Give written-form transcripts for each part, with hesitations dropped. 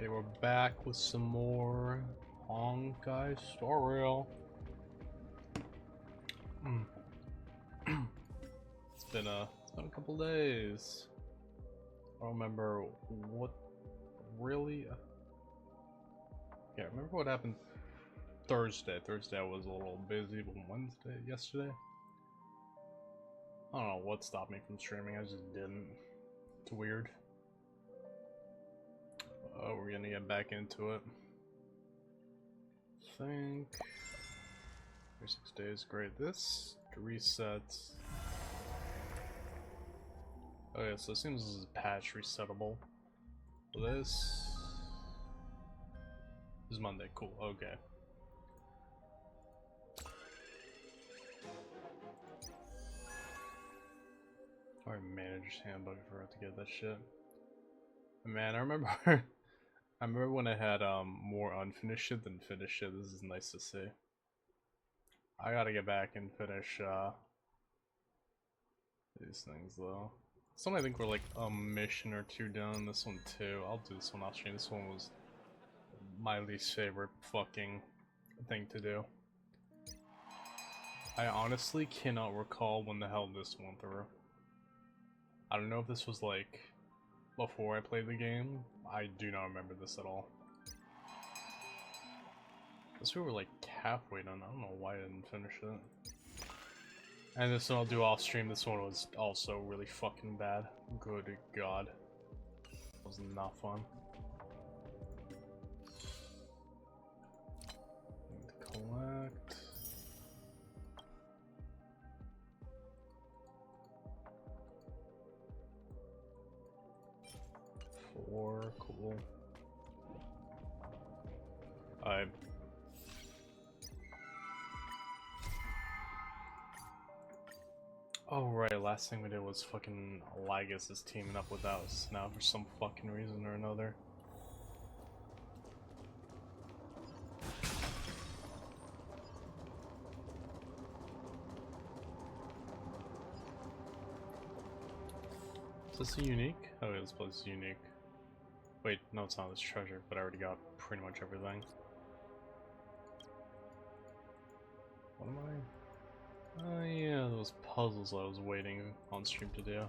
Hey, we're back with some more Honkai Star Rail. It's been a couple days. I don't remember what really. Yeah, I remember what happened Thursday. Thursday I was a little busy, but yesterday, I don't know what stopped me from streaming. I just didn't. It's weird. Oh, we're gonna get back into it. I think 6 days, great. This resets. Okay, so it seems this is patch resettable. This is Monday, cool, okay. Alright, manager's handbook, I forgot to get that shit. Man, I remember I remember when I had more unfinished shit than finished shit. This is nice to see. I gotta get back and finish these things though. Some I think we're like a mission or two down. This one too. I'll do this one off stream. This one was my least favorite fucking thing to do. I honestly cannot recall when the hell this went through. I don't know if this was like before I played the game. I do not remember this at all. This we were like halfway done. I don't know why I didn't finish it. And this one I'll do off stream. This one was also really fucking bad. Good god. It was not fun. Need to collect. Four, cool. Oh right, last thing we did was fucking Lagus is teaming up with us now for some fucking reason or another. Is this a unique? Oh yeah, this place is unique. Wait, no it's not, it's treasure, but I already got pretty much everything. What am I? Oh yeah, those puzzles I was waiting on stream to do.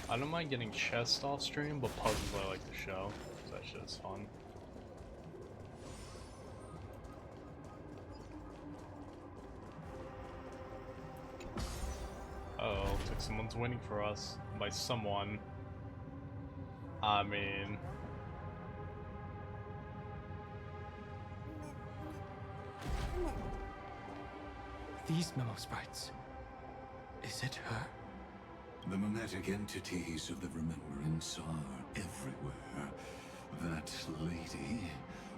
I don't mind getting chests off stream, but puzzles I like to show, because that shit is fun. Uh oh, looks like someone's waiting for us. By someone, I mean... These memo sprites. Is it her? The mimetic entities of the remembrance are everywhere. That lady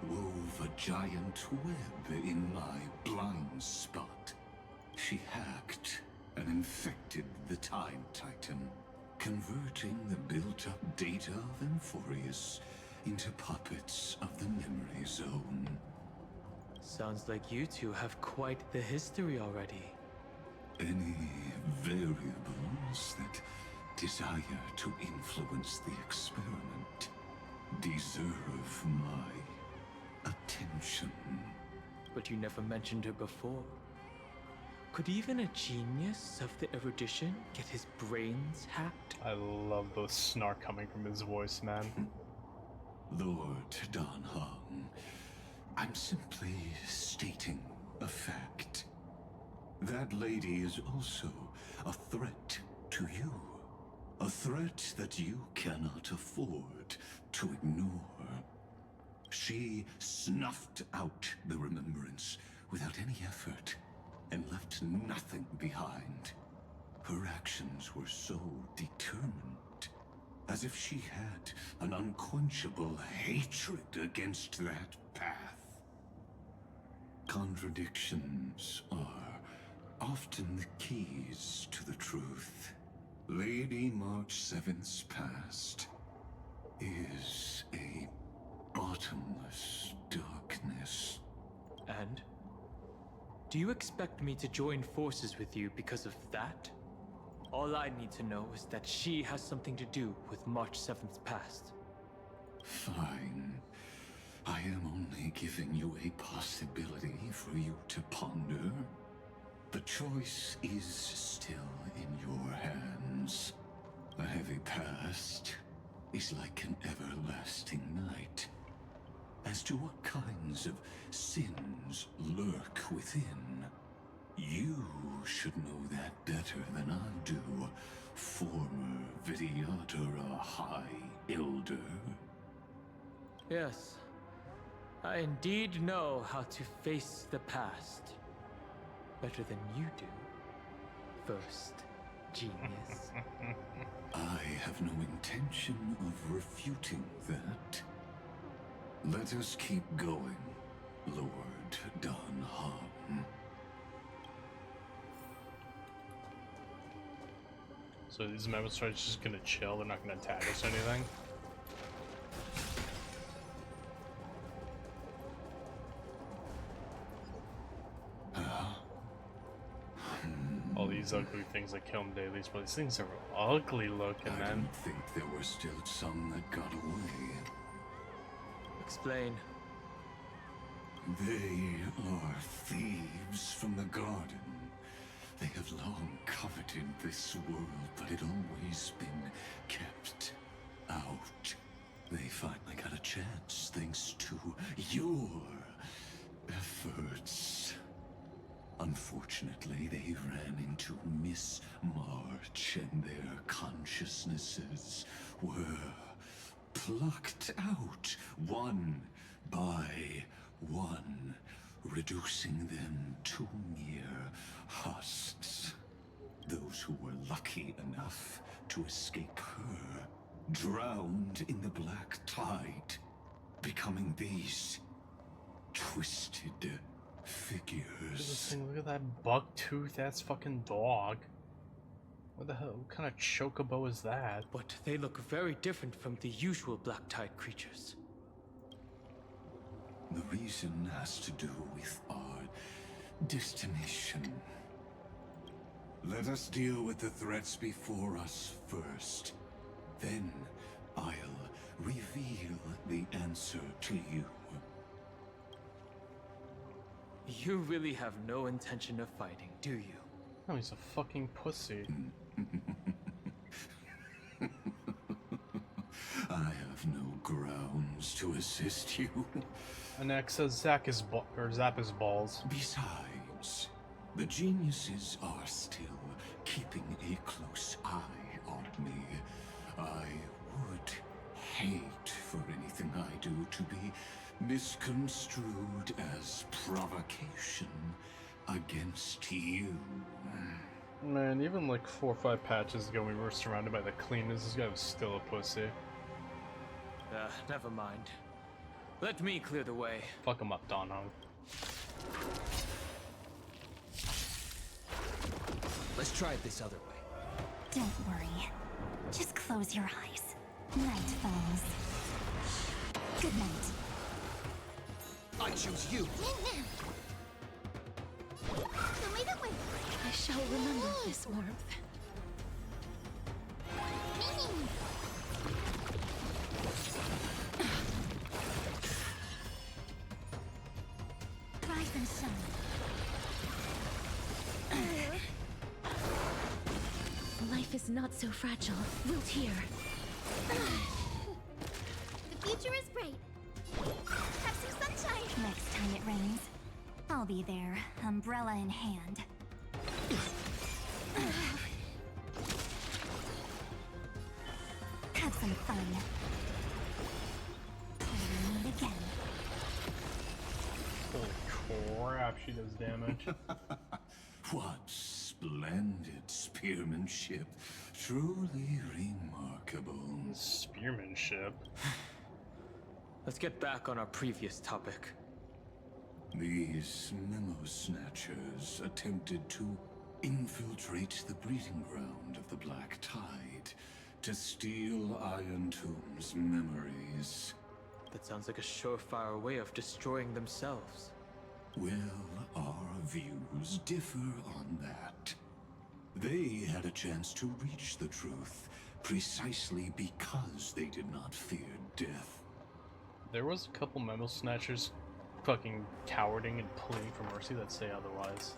wove a giant web in my blind spot. She hacked and infected the Time Titan, converting the built-up data of Emphorius into puppets of the memory zone. Sounds like you two have quite the history already. Any variables that desire to influence the experiment deserve my attention. But you never mentioned her before. Could even a genius of the erudition get his brains hacked? I love the snark coming from his voice, man. Lord Don Hong, I'm simply stating a fact. That lady is also a threat to you. A threat that you cannot afford to ignore. She snuffed out the remembrance without any effort and left nothing behind. Her actions were so determined, as if she had an unquenchable hatred against that path. Contradictions are often the keys to the truth. Lady March 7th's past is a bottomless darkness. And? Do you expect me to join forces with you because of that? All I need to know is that she has something to do with March 7th's past. Fine. I am only giving you a possibility for you to ponder. The choice is still in your hands. A heavy past is like an everlasting night. As to what kinds of sins lurk within, you should know that better than I do, former Vidyadhara High Elder. Yes, I indeed know how to face the past. Better than you do, first genius. I have no intention of refuting that. Let us keep going, Lord Donham. So these members are just gonna chill, they're not gonna attack us or anything? All these ugly things that kill them daily, but these things are ugly looking, I man. don't think there were still some that got away. Explain. They are thieves from the garden. They have long coveted this world, but it always been kept out. They finally got a chance thanks to your efforts. Unfortunately, they ran into Miss March and their consciousnesses were plucked out one by one, reducing them to mere husks. Those who were lucky enough to escape her drowned in the black tide, becoming these twisted figures. Look at that buck tooth ass fucking dog. What the hell? What kind of chocobo is that? But they look very different from the usual black tide creatures. The reason has to do with our destination. Let us deal with the threats before us first. Then I'll reveal the answer to you. You really have no intention of fighting, do you? No, he's a fucking pussy. I have no grounds to assist you. And next says Zap his balls. Besides, the geniuses are still keeping a close eye on me. I would hate for anything I do to be misconstrued as provocation against you. Man, even like 4 or 5 patches ago, we were surrounded by the cleaners. This guy was still a pussy. Never mind. Let me clear the way. Fuck him up, Donhong. Let's try it this other way. Don't worry. Just close your eyes. Night falls. Good night. I choose you. I shall remember this warmth. Rise and shine. Life is not so fragile. Wilt here. The future is bright. Have some sunshine. Next time it rains, I'll be there, umbrella in hand. Have some fun. Till we meet again. Holy crap, she does damage. What splendid spearmanship. Truly remarkable. Spearmanship. Let's get back on our previous topic. These memo snatchers attempted to infiltrate the breeding ground of the Black Tide to steal Iron Tomb's memories. That sounds like a surefire way of destroying themselves. Well, our views differ on that. They had a chance to reach the truth precisely because they did not fear death. There was a couple memo snatchers fucking cowarding and pleading for mercy that say otherwise.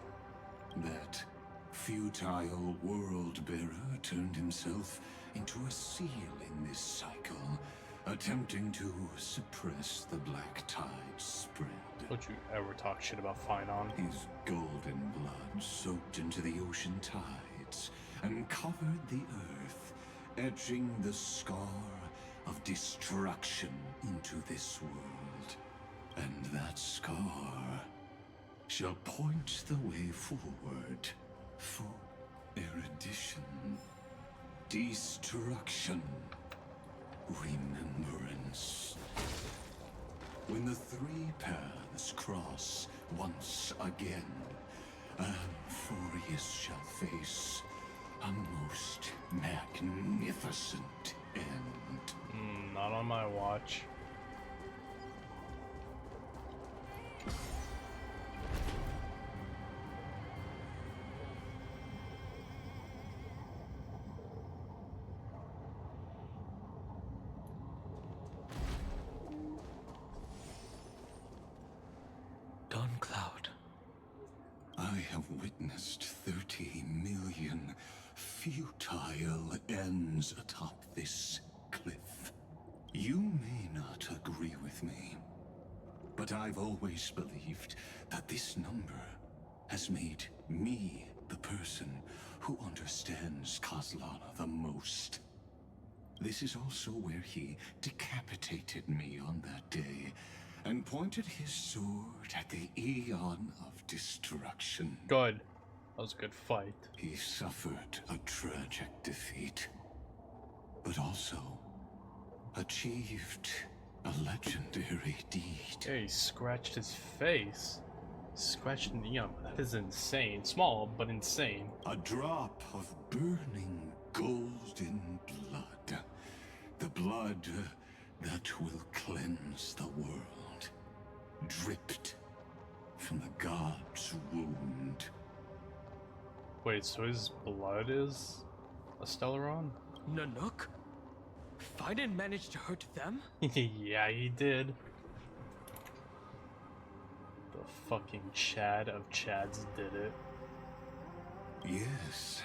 That futile world-bearer turned himself into a seal in this cycle, attempting to suppress the black tide spread. Don't you ever talk shit about Finon. His golden blood soaked into the ocean tides and covered the earth, etching the scar of destruction into this world. And that scar shall point the way forward for erudition, destruction, remembrance. When the three paths cross once again, Amphorius shall face a most magnificent end. Not on my watch. Dawn Cloud. I have witnessed 30 million futile ends atop this cliff. You may not agree with me, but I've always believed that this number has made me the person who understands Kozlana the most. This is also where he decapitated me on that day and pointed his sword at the Eon of Destruction. Good. That was a good fight. He suffered a tragic defeat, but also achieved a legendary deed. Yeah, he scratched his face. Scratched an Eon. That is insane. Small, but insane. A drop of burning golden blood. The blood that will cleanse the world. Dripped from the god's wound. Wait, so his blood is a Stellaron? Nanook? Finan managed to hurt them? Yeah, he did. The fucking Chad of Chads did it. Yes.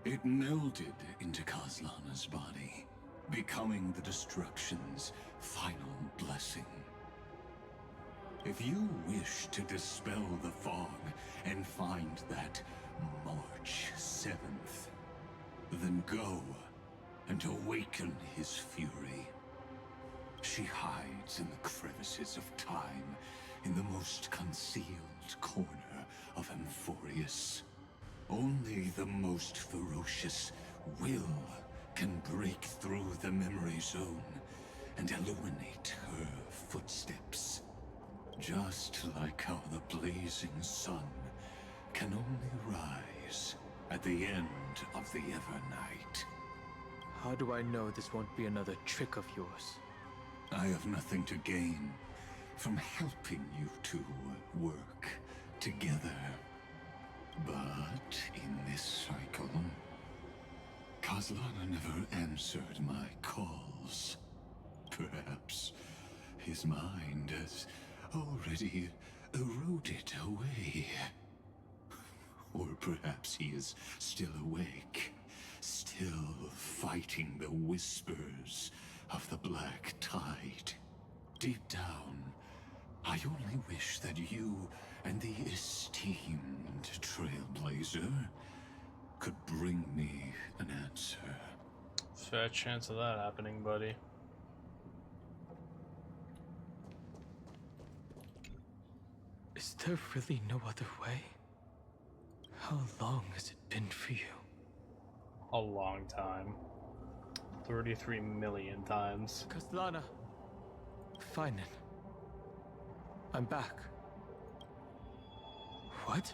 It melded into Kozlana's body, becoming the Destruction's final blessing. If you wish to dispel the fog and find that March 7th, then go and awaken his fury. She hides in the crevices of time, in the most concealed corner of Amphorius. Only the most ferocious will can break through the memory zone and illuminate her footsteps. Just like how the blazing sun can only rise at the end of the Evernight. How do I know this won't be another trick of yours? I have nothing to gain from helping you two work together. But in this cycle, Kozlana never answered my calls. Perhaps his mind has already eroded away. Or perhaps he is still awake, still fighting the whispers of the black tide. Deep down, I only wish that you and the esteemed Trailblazer could bring me an answer. Fair chance of that happening, buddy. Is there really no other way? How long has it been for you? A long time. 33 million times. Kozlana. Finan. I'm back. What?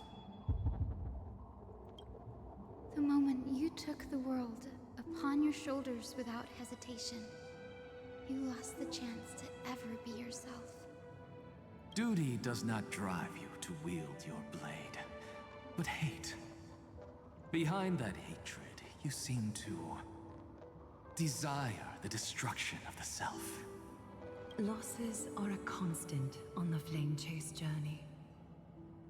The moment you took the world upon your shoulders without hesitation, you lost the chance to ever be yourself. Duty does not drive you to wield your blade, but hate. Behind that hatred, you seem to desire the destruction of the self. Losses are a constant on the Flame Chase journey.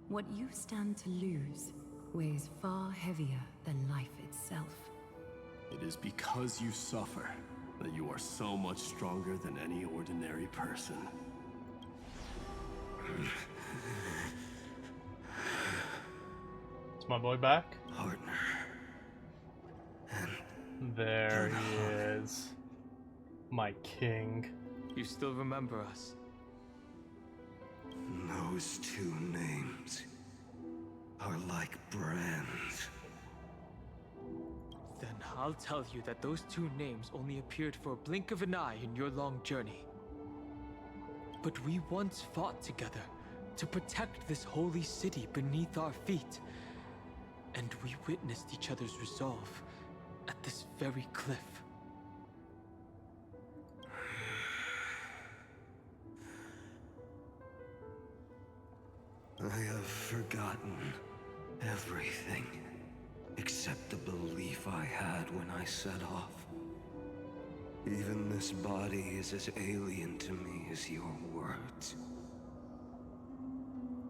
What you stand to lose weighs far heavier than life itself. It is because you suffer that you are so much stronger than any ordinary person. Is my boy back? Partner. There he is. My king. You still remember us? Those two names are like brands. Then I'll tell you that those two names only appeared for a blink of an eye in your long journey. But we once fought together to protect this holy city beneath our feet. And we witnessed each other's resolve at this very cliff. I have forgotten everything except the belief I had when I set off. Even this body is as alien to me as your words.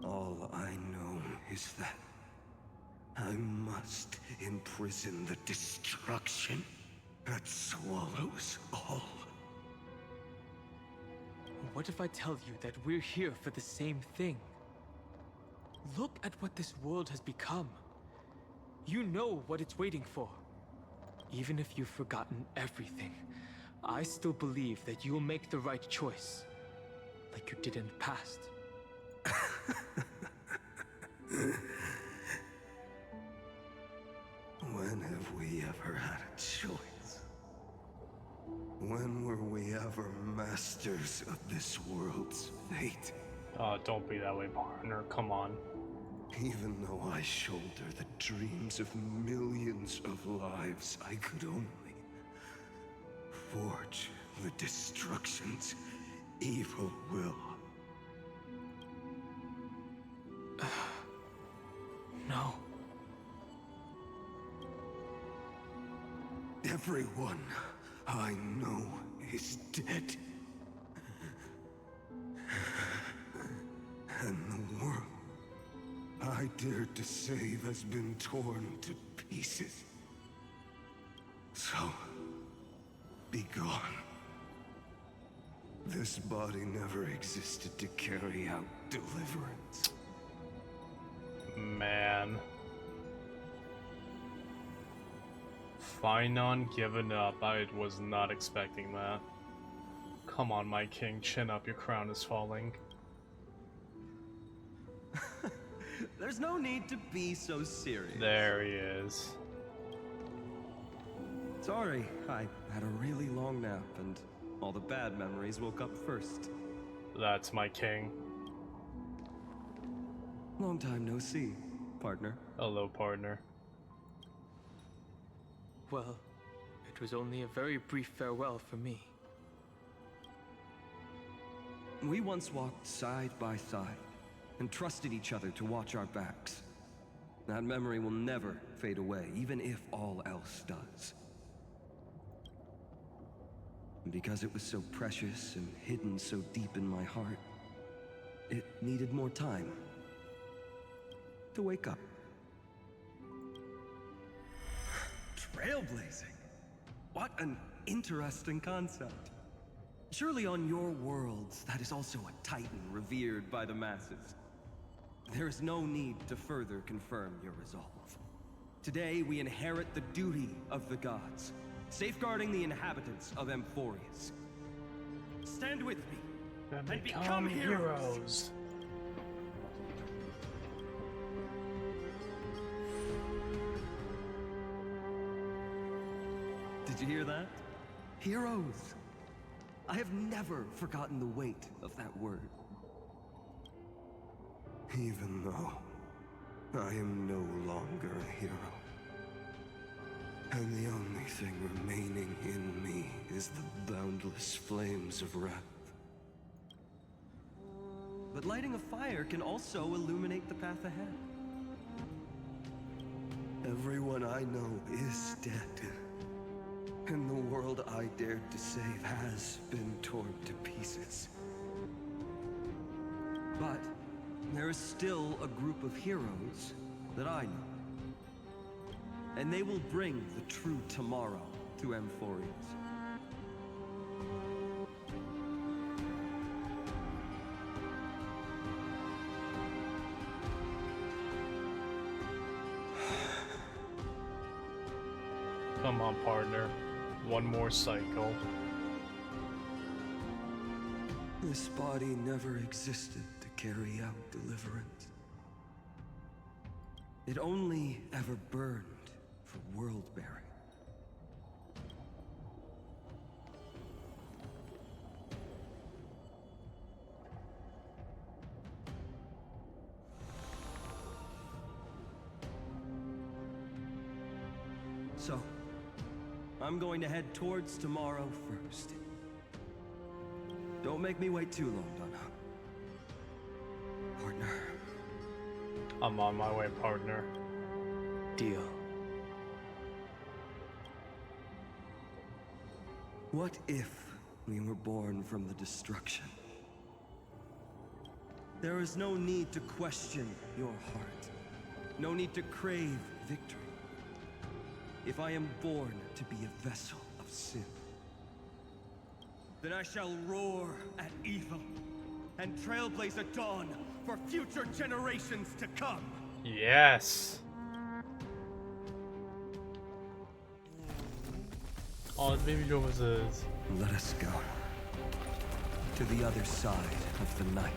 All I know is that I must imprison the destruction that swallows all. What if I tell you that we're here for the same thing? Look at what this world has become. You know what it's waiting for. Even if you've forgotten everything, I still believe that you'll make the right choice, like you did in the past. When have we ever had a choice? When were we ever masters of this world's fate? Oh, don't be that way, partner. Come on. Even though I shoulder the dreams of millions of lives, I could only forge the destruction's evil will. No. Everyone I know is dead. And the world I dared to save has been torn to pieces. So, be gone. This body never existed to carry out deliverance. Man. Fine on giving up. I was not expecting that. Come on, my king. Chin up. Your crown is falling. There's no need to be so serious. There he is. Sorry, I had a really long nap and all the bad memories woke up first. That's my king. Long time no see, partner. Hello, partner. Well, it was only a very brief farewell for me. We once walked side by side and trusted each other to watch our backs. That memory will never fade away, even if all else does. And because it was so precious and hidden so deep in my heart, it needed more time to wake up. Trailblazing? What an interesting concept. Surely on your worlds, that is also a titan revered by the masses. There is no need to further confirm your resolve. Today, we inherit the duty of the gods, safeguarding the inhabitants of Emphorius. Stand with me and become heroes. Did you hear that? Heroes. I have never forgotten the weight of that word. Even though I am no longer a hero. And the only thing remaining in me is the boundless flames of wrath. But lighting a fire can also illuminate the path ahead. Everyone I know is dead. And the world I dared to save has been torn to pieces. But there is still a group of heroes that I know. And they will bring the true tomorrow to Amphorians. Come on, partner. One more cycle. This body never existed to carry out deliverance. It only ever burned for world-bearing. So, I'm going to head towards tomorrow first. Don't make me wait too long, Donna. Partner. I'm on my way, partner. Deal. What if we were born from the destruction? There is no need to question your heart. No need to crave victory. If I am born to be a vessel of sin, then I shall roar at evil and trailblaze a dawn for future generations to come. Yes. Oh, baby Jonas is. Let us go to the other side of the night.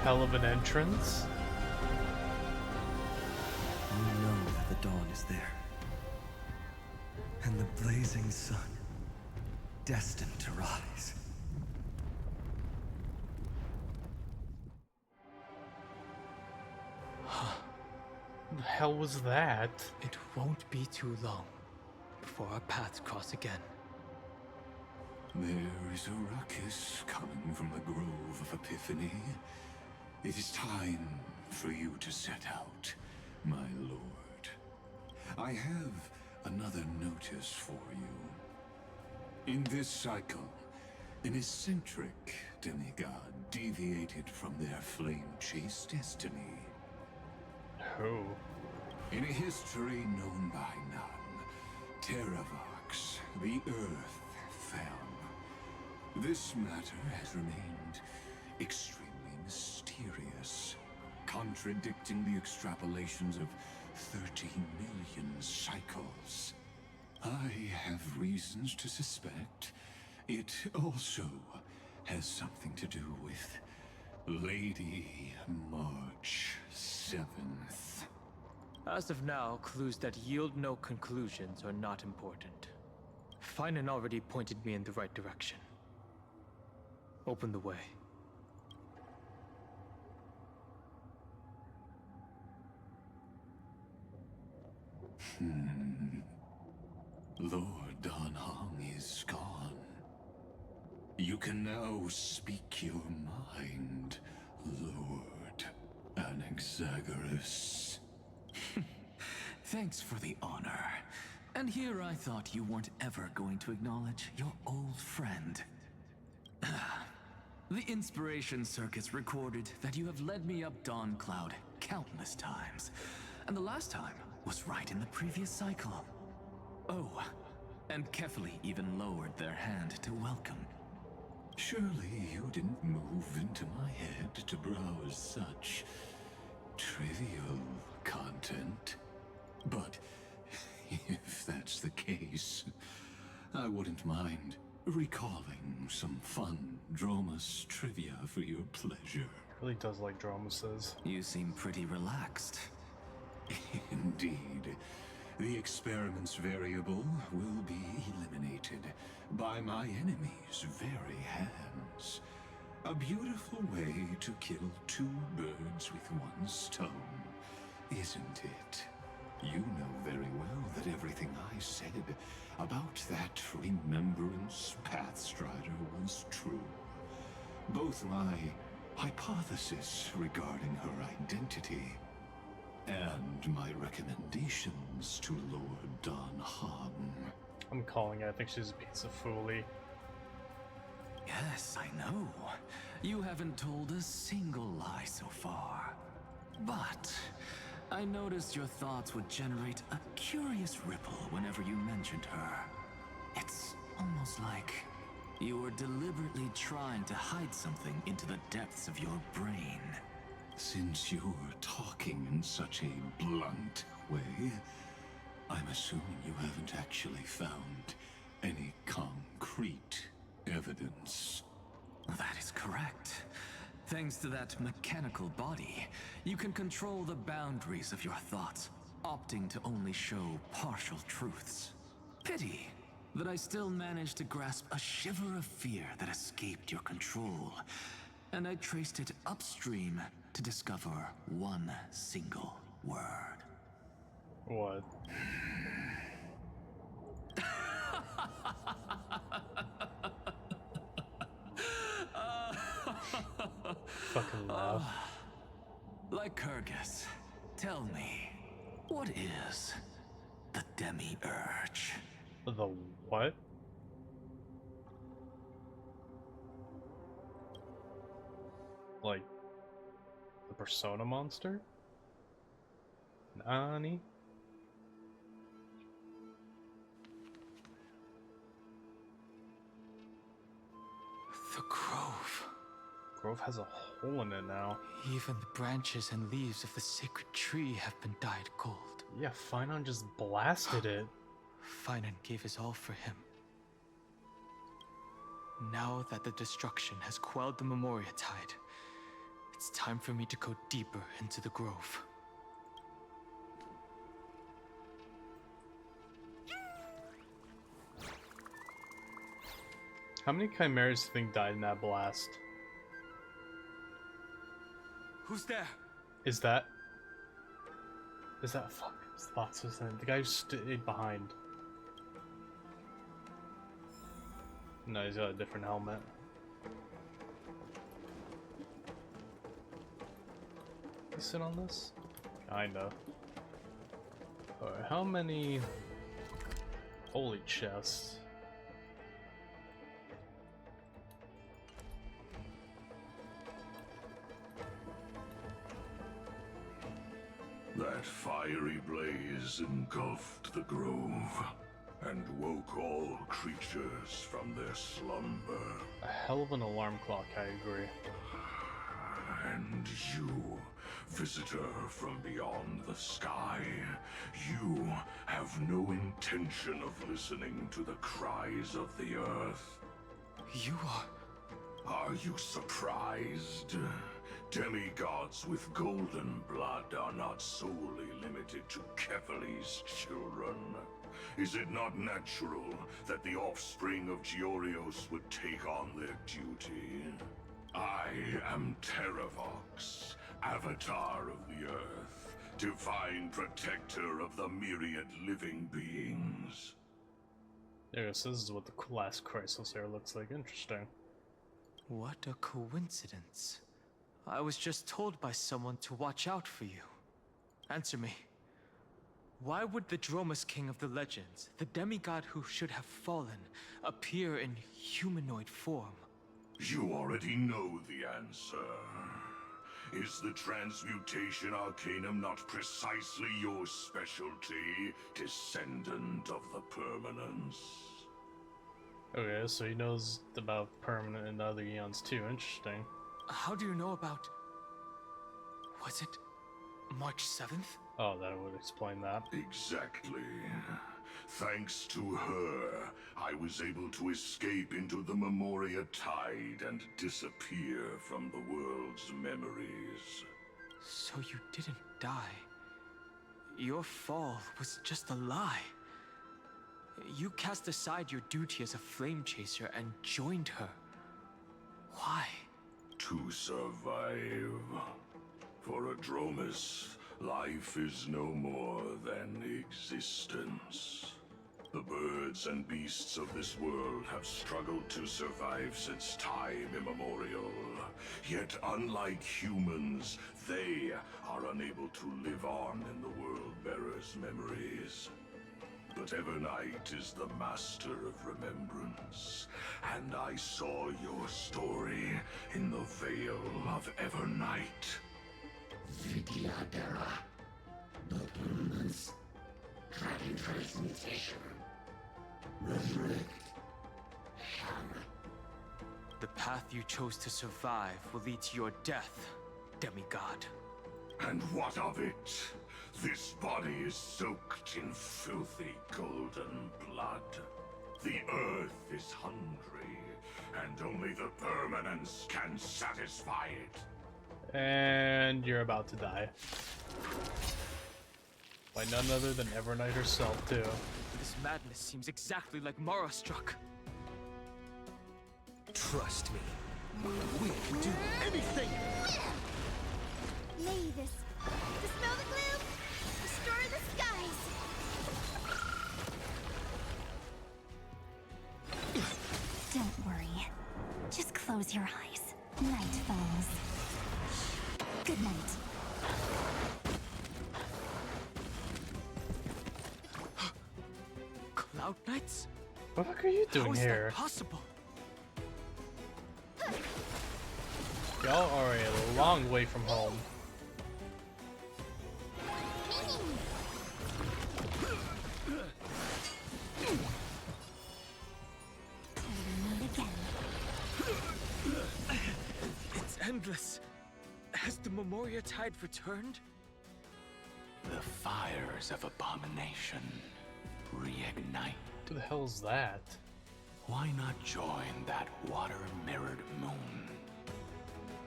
Hell of an entrance. You know that the dawn is there. And the blazing sun, destined to rise. The hell was that? It won't be too long before our paths cross again. There is a ruckus coming from the Grove of Epiphany. It is time for you to set out, my lord. I have another notice for you. In this cycle, an eccentric demigod deviated from their flame-chased destiny. Who? In a history known by none, Terravox, the Earth, fell. This matter has remained extremely mysterious, contradicting the extrapolations of 13 million cycles. I have reasons to suspect it also has something to do with Lady March 7th. As of now, clues that yield no conclusions are not important. Finan already pointed me in the right direction. Open the way. Lord Dan Heng is gone. You can now speak your mind, Lord Anaxagoras. Thanks for the honor. And here I thought you weren't ever going to acknowledge your old friend. The Inspiration Circus recorded that you have led me up Dawn Cloud countless times. And the last time was right in the previous cycle. Oh, and Kefali even lowered their hand to welcome. Surely you didn't move into my head to browse such trivial content. But if that's the case, I wouldn't mind recalling some fun Dromus trivia for your pleasure. Really does like Dromuses. You seem pretty relaxed. Indeed. The experiment's variable will be eliminated by my enemy's very hands. A beautiful way to kill two birds with one stone, isn't it? You know very well that everything I said about that Remembrance Pathstrider was true. both my hypothesis regarding her identity and my recommendations to Lord Don Hahn. I'm calling it. I think she's a piece of foolery. Yes, I know. You haven't told a single lie so far. But I noticed your thoughts would generate a curious ripple whenever you mentioned her. It's almost like you were deliberately trying to hide something into the depths of your brain. Since you're talking in such a blunt way, I'm assuming you haven't actually found any concrete evidence. That is correct. Thanks to that mechanical body, you can control the boundaries of your thoughts, opting to only show partial truths. Pity that I still managed to grasp a shiver of fear that escaped your control, and I traced it upstream to discover one single word. What? Fucking laugh. Lycurgus, tell me, what is the Demi-Urge? The what? Like the Persona monster? Nani? The grove. Grove has a hole in it now. Even the branches and leaves of the sacred tree have been dyed gold. Yeah, Finon just blasted it. Finan gave his all for him. Now that the destruction has quelled the Memoria Tide, it's time for me to go deeper into the grove. How many chimeras do you think died in that blast? Who's there? Is that fuck? His thoughts was in the guy who stayed behind. No, he's got a different helmet. You sit on this? Kinda. Alright, how many holy chests? That fiery blaze engulfed the grove and woke all creatures from their slumber. A hell of an alarm clock, I agree. And you, visitor from beyond the sky, you have no intention of listening to the cries of the earth. You are... Are you surprised? Demigods with golden blood are not solely limited to Kefali's children. Is it not natural that the offspring of Georios would take on their duty? I am Terravox, Avatar of the Earth, divine protector of the myriad living beings. Yeah, so this is what the last Chrysos here looks like. Interesting. What a coincidence. I was just told by someone to watch out for you. Answer me. Why would the Dromus King of the legends, the demigod who should have fallen, appear in humanoid form? You already know the answer. Is the Transmutation Arcanum not precisely your specialty, descendant of the Permanence? Okay, so he knows about permanent and other eons too. Interesting. How do you know about... Was it March 7th? Oh, that would explain that. Exactly. Thanks to her, I was able to escape into the Memoria Tide and disappear from the world's memories. So you didn't die. Your fall was just a lie. You cast aside your duty as a flame chaser and joined her. Why? To survive. For a Dromus, life is no more than existence. The birds and beasts of this world have struggled to survive since time immemorial. Yet unlike humans, they are unable to live on in the World-Bearer's memories. But Evernight is the master of remembrance, and I saw your story in the Veil of Evernight. Vidyadhara. The permanence. Dragon transmutation. Resurrect. Shun. The path you chose to survive will lead to your death, demigod. And what of it? This body is soaked in filthy golden blood. The earth is hungry, and only the permanence can satisfy it. And you're about to die. By none other than Evernight herself, too. This madness seems exactly like Mara struck. Trust me. We'll do anything! Lay this. Dispel the gloom! Destroy the skies! Don't worry. Just close your eyes. Night falls. Good night. Cloud Knights? What the fuck are you doing How is here? that possible? Y'all are a long way from home. It's endless. Has the Memoria Tide returned? The fires of abomination reignite. Who the hell is that? Why not join that water-mirrored moon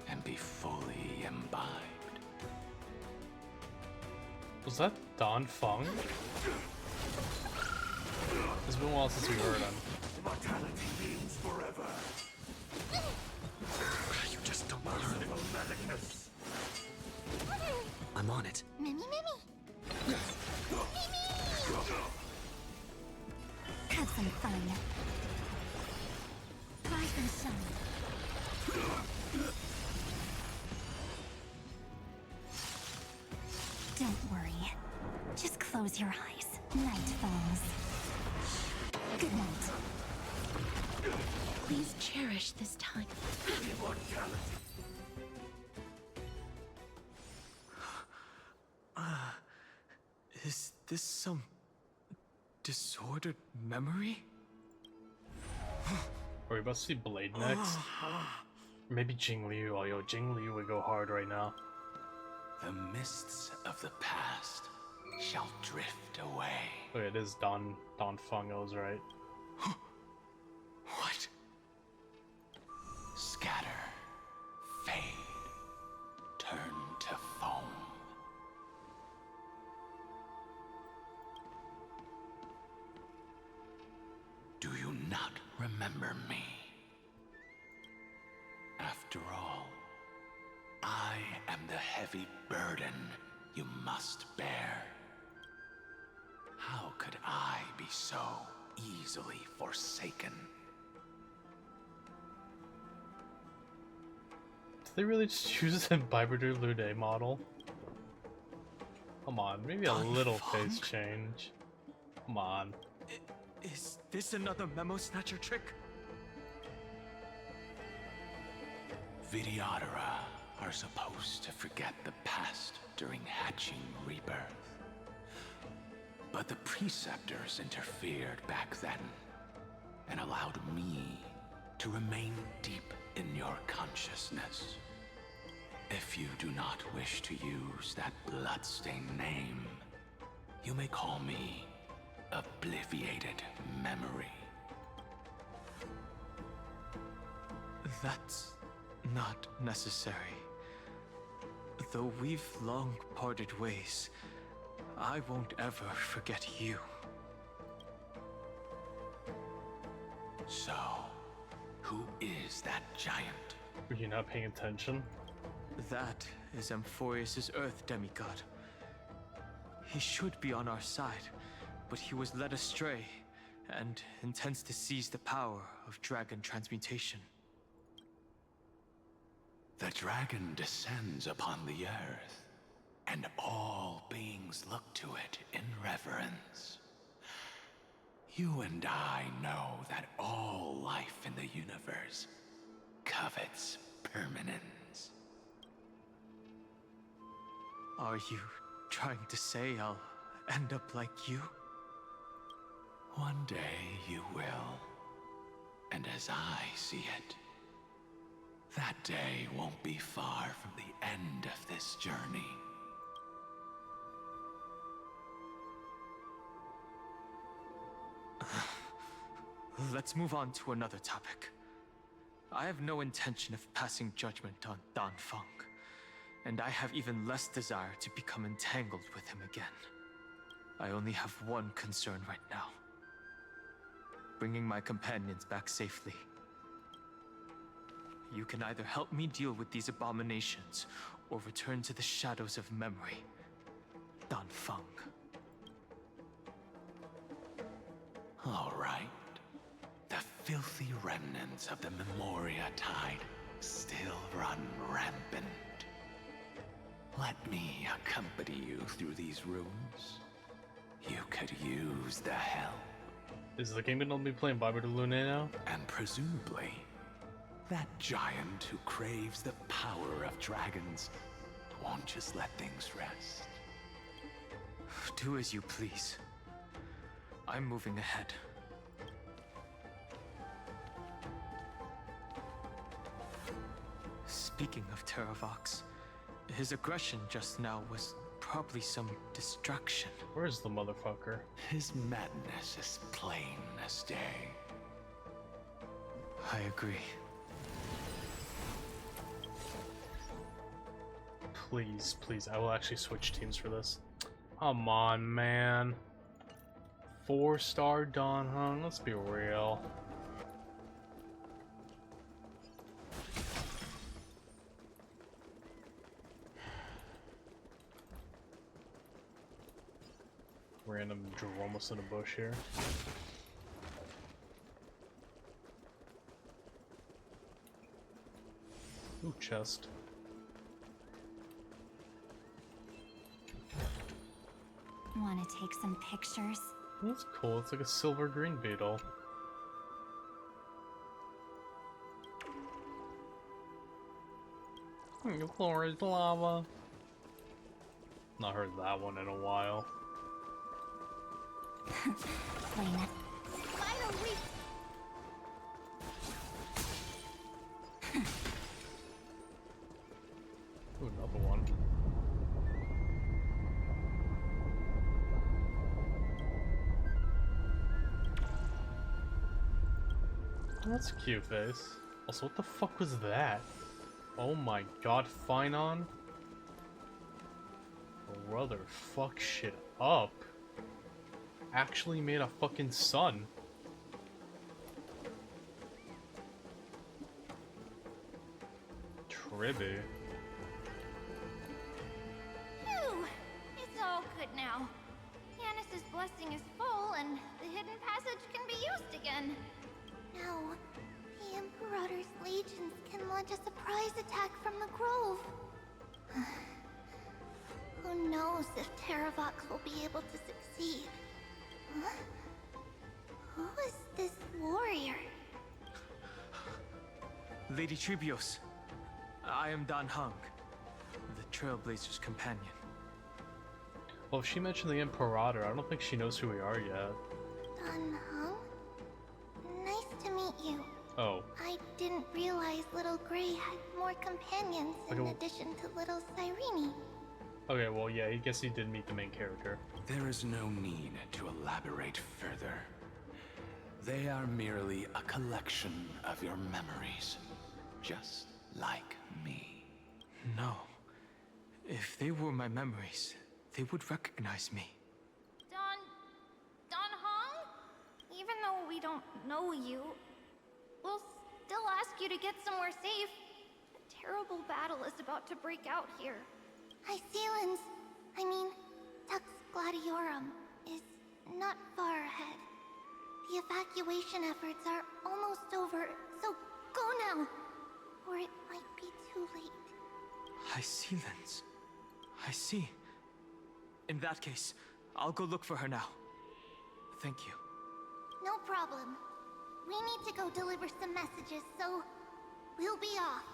and be fully imbibed? Was that Don Fung? It's been a while since we heard him. Mortality means forever. You just don't learn it. Madness. I'm on it. Mimi, Mimi! Have some fun. Rise and shine. Don't worry. Just close your eyes. Night falls. Good night. Please cherish this time. Is this some disordered memory? Are we about to see Blade next? Or maybe Jing Liu. Oh, yo, Jing Liu would go hard right now. The mists of the past shall drift away. Oh, yeah, it is Don Fung, I was right. What? Scatter, fade, turn to foam. Do you not remember me? After all, I am the heavy burden you must bear. How could I be so easily forsaken? Did they really just use the Imbibitor Lude model? Come on, maybe a Don little Fung? face change. Come on. Is this another Memo Snatcher trick? Vidyadhara are supposed to forget the past during hatching rebirth. But the Preceptors interfered back then and allowed me to remain deep in your consciousness. If you do not wish to use that bloodstained name, you may call me Obliviated Memory. That's not necessary. Though we've long parted ways, I won't ever forget you. So, who is that giant? Were you not paying attention? That is Amphorius' Earth demigod. He should be on our side, but he was led astray and intends to seize the power of dragon transmutation. The dragon descends upon the earth, and all beings look to it in reverence. You and I know that all life in the universe covets permanence. Are you trying to say I'll end up like you? One day you will. And as I see it, that day won't be far from the end of this journey. Let's move on to another topic. I have no intention of passing judgment on Dan Feng, and I have even less desire to become entangled with him again. I only have one concern right now: bringing my companions back safely. You can either help me deal with these abominations, or return to the shadows of memory. Dan Feng. All right. The filthy remnants of the Memoria Tide still run rampant. Let me accompany you through these rooms. You could use the help. Is the game gonna be playing Barbara de Lune now? And presumably, that giant who craves the power of dragons won't just let things rest. Do as you please. I'm moving ahead. Speaking of Terravox, his aggression just now was probably some distraction. Where's the motherfucker? His madness is plain as day. I agree. Please, please, I will actually switch teams for this. Come on, man. 4-star Dan Heng, let's be real. Random Dromus in a bush here. Ooh, chest. Want to take some pictures? That's cool, it's like a silver green beetle. The floor is lava. Not heard that one in a while. Lena. Finally! Ooh, another one. That's a cute face. Also, what the fuck was that? Oh my god, Finon? Brother, fuck shit up. Actually made a fucking son. Tribby. Phew! It's all good now. Yanis's blessing is full, and the hidden passage can be used again. Now, the Imperator's legions can launch a surprise attack from the grove. Who knows if Terravox will be able to succeed? Huh? Who is this warrior? Lady Tribios, I am Dan Heng, the Trailblazer's companion. Well, if she mentioned the Imperator, I don't think she knows who we are yet. Dan Heng? Nice to meet you. Oh. I didn't realize Little Gray had more companions in Okay. addition to Little Cyrene. Okay, well, yeah, I guess he did meet the main character. There is no need to elaborate further. They are merely a collection of your memories, just like me. No. If they were my memories, they would recognize me. Dan Heng? Even though we don't know you, we'll still ask you to get somewhere safe. A terrible battle is about to break out here. Tux Gladiorum is not far ahead. The evacuation efforts are almost over, so go now, or it might be too late. I see, Lens. I see. In that case, I'll go look for her now. Thank you. No problem. We need to go deliver some messages, so we'll be off.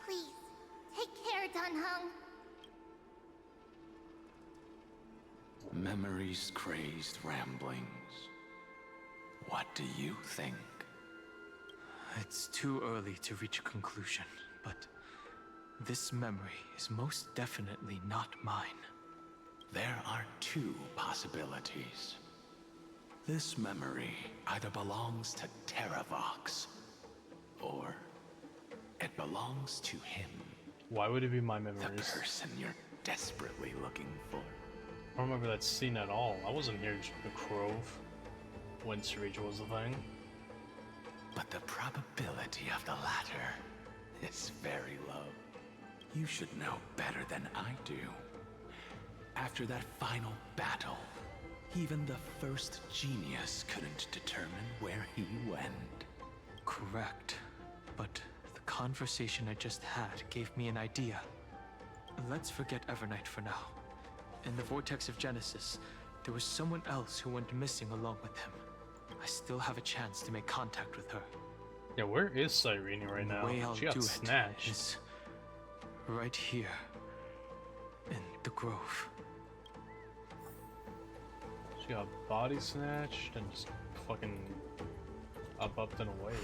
Please, take care, Dunhung. Memories, crazed ramblings. What do you think? It's too early to reach a conclusion, but this memory is most definitely not mine. There are two possibilities. This memory either belongs to Terravox, or it belongs to him. Why would it be my The memories? person you're desperately looking for. I don't remember that scene at all. I wasn't here in the Grove when Cereja was a thing. But the probability of the latter is very low. You should know better than I do. After that final battle, even the first genius couldn't determine where he went. Correct. But the conversation I just had gave me an idea. Let's forget Evernight for now. In the Vortex of Genesis, there was someone else who went missing along with him. I still have a chance to make contact with her. Yeah, where is Cyrene right now? The way I'll She got do snatched. it is right here in the Grove. She got body snatched and just fucking upped and away.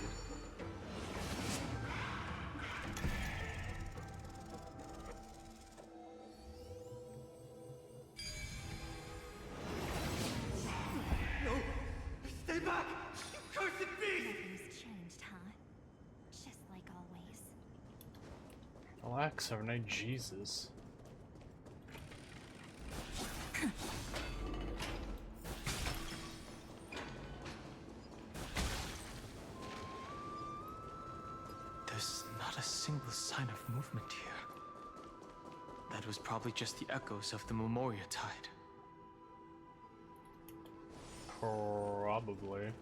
Stay back! You cursed beast! Nothing's changed, huh? Just like always. Relax, Evernight, Jesus. There's not a single sign of movement here. That was probably just the echoes of the Memoria Tide. Probably.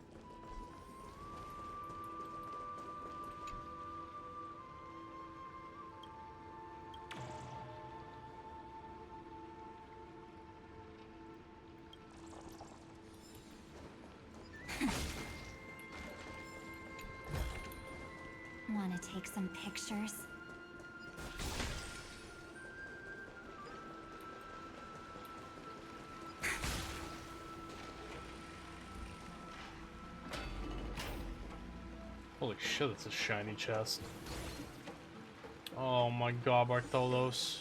Want to take some pictures? Holy shit, it's a shiny chest. Oh my god, Bartolos.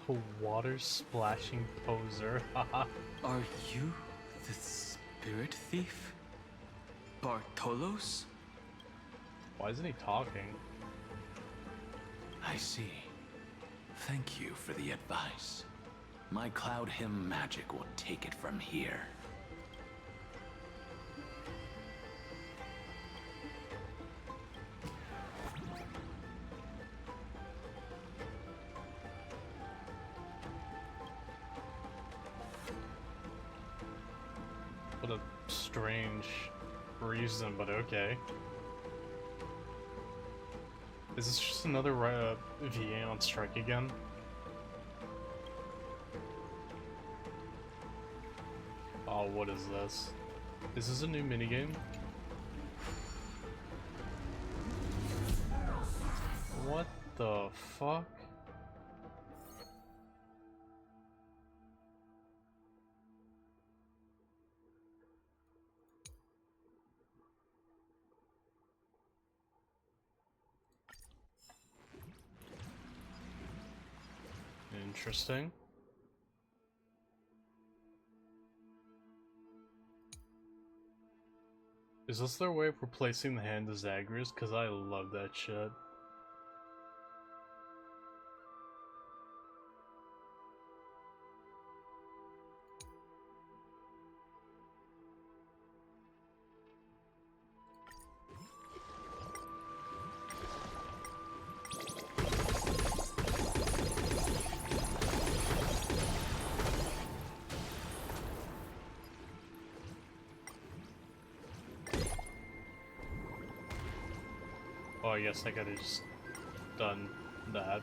The water splashing poser. Haha. Are you the spirit thief? Bartolos? Why isn't he talking? I see. Thank you for the advice. My Cloud Hymn magic will take it from here. What a strange reason, but okay. Is this just another VA on strike again? Oh, what is this? Is this a new minigame? What the fuck? Interesting. Is this their way of replacing the hand of Zagreus? Cause I love that shit. I guess I could've just done that.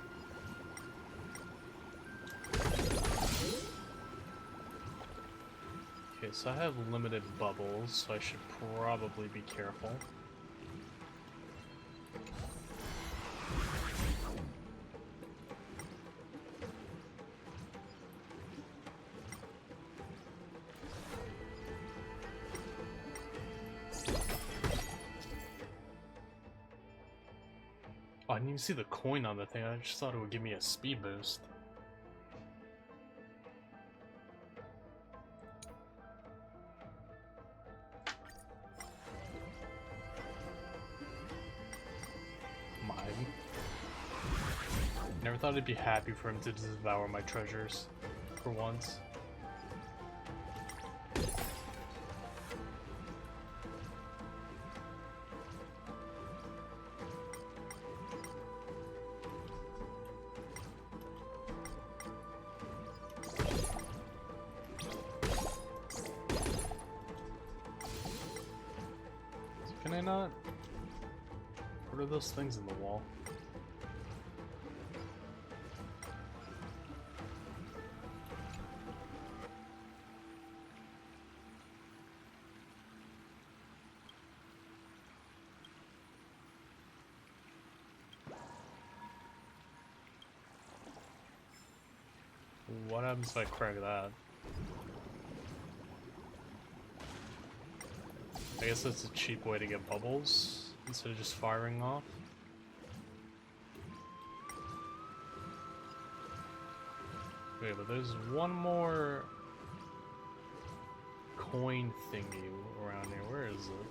Okay, so I have limited bubbles, so I should probably be careful. Oh, I didn't even see the coin on the thing. I just thought it would give me a speed boost. Mine. Never thought I'd be happy for him to devour my treasures for once. Can I not? What are those things in the wall? What happens if I crack that? I guess that's a cheap way to get bubbles instead of just firing off. Wait, but there's one more coin thingy around here. Where is it?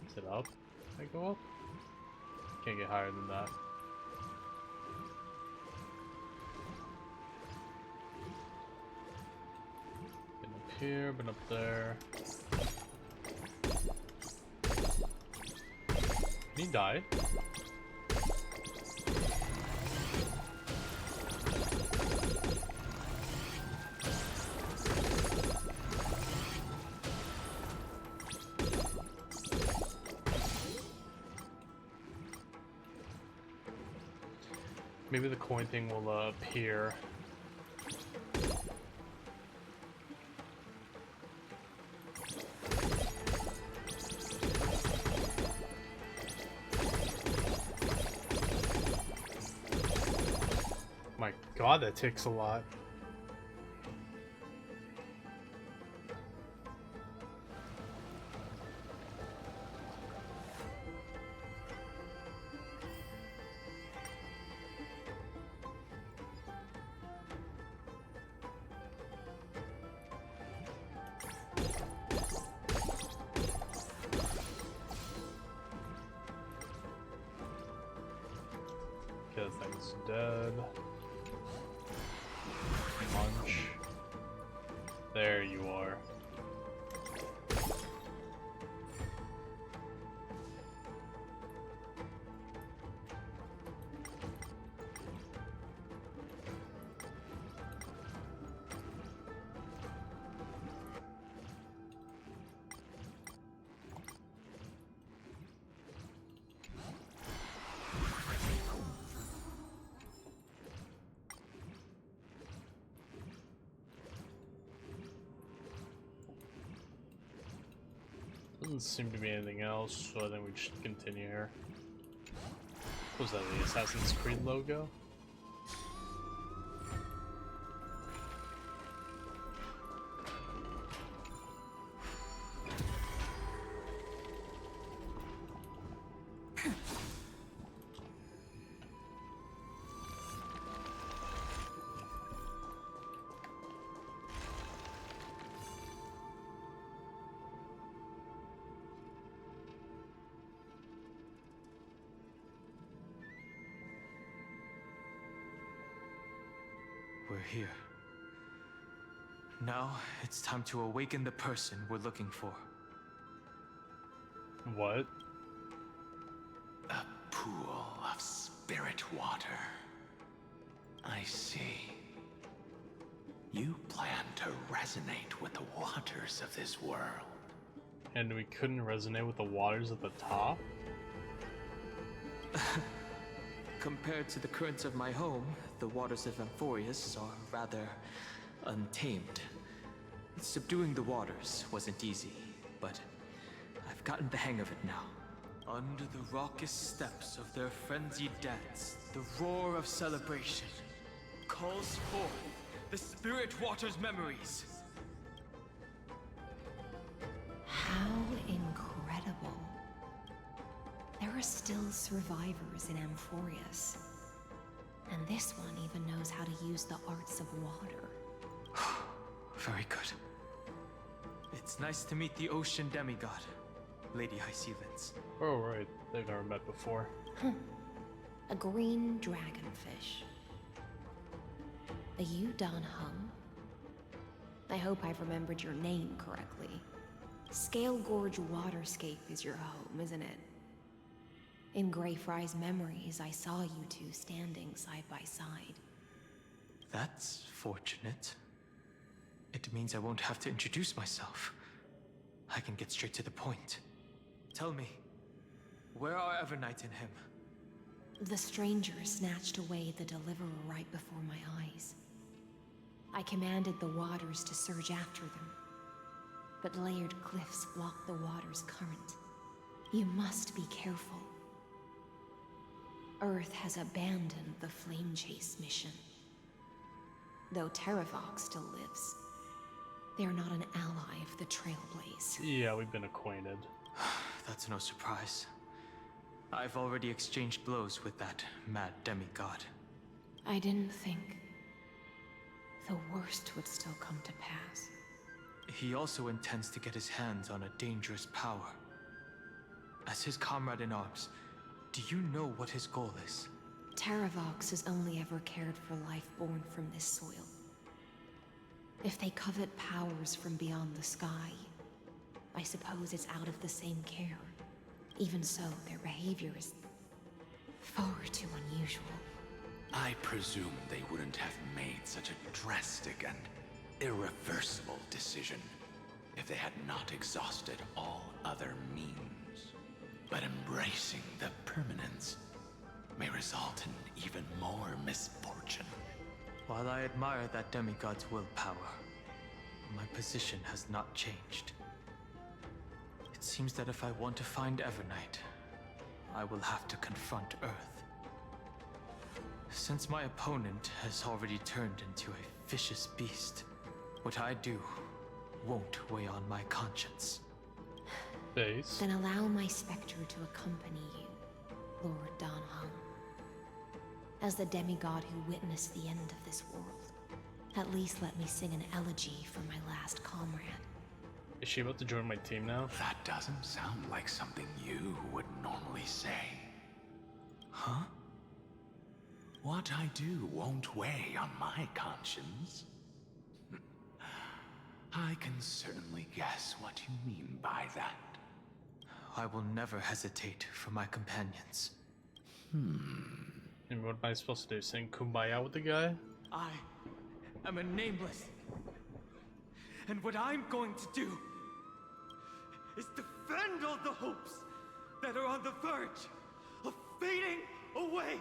Is it up? Can I go up? Can't get higher than that. Been up here, been up there. Can he die? Maybe the coin thing will appear. My god, that takes a lot. Okay, that thing's dead. Munch. There you are. Doesn't seem to be anything else, so I think we should continue here. What was that, the Assassin's Creed logo? We're here. Now, it's time to awaken the person we're looking for. What? A pool of spirit water. I see. You plan to resonate with the waters of this world. And we couldn't resonate with the waters at the top? Compared to the currents of my home, the waters of Amphorius are rather untamed. Subduing the waters wasn't easy, but I've gotten the hang of it now. Under the raucous steps of their frenzied dance, the roar of celebration calls forth the Spirit Water's memories. How incredible. There are still survivors in Amphorius. And this one even knows how to use the arts of water. Very good. It's nice to meet the ocean demigod, Lady Hycealens. Oh, right. They've never met before. A green dragonfish. Are you Dan Hung? I hope I've remembered your name correctly. Scale Gorge Waterscape is your home, isn't it? In Greyfry's memories, I saw you two standing side by side. That's fortunate. It means I won't have to introduce myself. I can get straight to the point. Tell me, where are Evernight and him? The stranger snatched away the deliverer right before my eyes. I commanded the waters to surge after them, but layered cliffs block the water's current. You must be careful. Earth has abandoned the Flame Chase mission. Though Terravox still lives, they are not an ally of the Trailblaze. Yeah, we've been acquainted. That's no surprise. I've already exchanged blows with that mad demigod. I didn't think the worst would still come to pass. He also intends to get his hands on a dangerous power. As his comrade in arms, do you know what his goal is? Terravox has only ever cared for life born from this soil. If they covet powers from beyond the sky, I suppose it's out of the same care. Even so, their behavior is far too unusual. I presume they wouldn't have made such a drastic and irreversible decision if they had not exhausted all other means. But embracing the permanence may result in even more misfortune. While I admire that demigod's willpower, my position has not changed. It seems that if I want to find Evernight, I will have to confront Earth. Since my opponent has already turned into a vicious beast, what I do won't weigh on my conscience. Base. Then allow my specter to accompany you, Lord Dan Hung. As the demigod who witnessed the end of this world, at least let me sing an elegy for my last comrade. Is she about to join my team now? That doesn't sound like something you would normally say. Huh? What I do won't weigh on my conscience. I can certainly guess what you mean by that. I will never hesitate for my companions. And what am I supposed to do? Sing Kumbaya with the guy? I am a nameless. And what I'm going to do is defend all the hopes that are on the verge of fading away.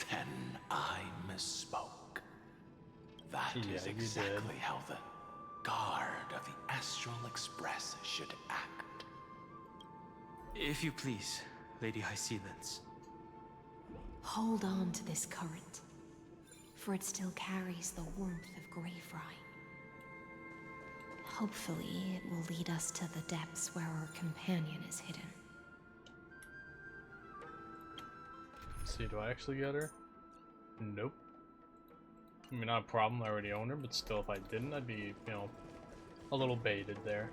Then I misspoke. That is exactly how the guard of the Astral Express should act. If you please, Lady Hycealens. Hold on to this current, for it still carries the warmth of Greyfry. Hopefully, it will lead us to the depths where our companion is hidden. Let's see, do I actually get her? Nope. I mean, not a problem, I already own her, but still, if I didn't, I'd be, you know, a little baited there.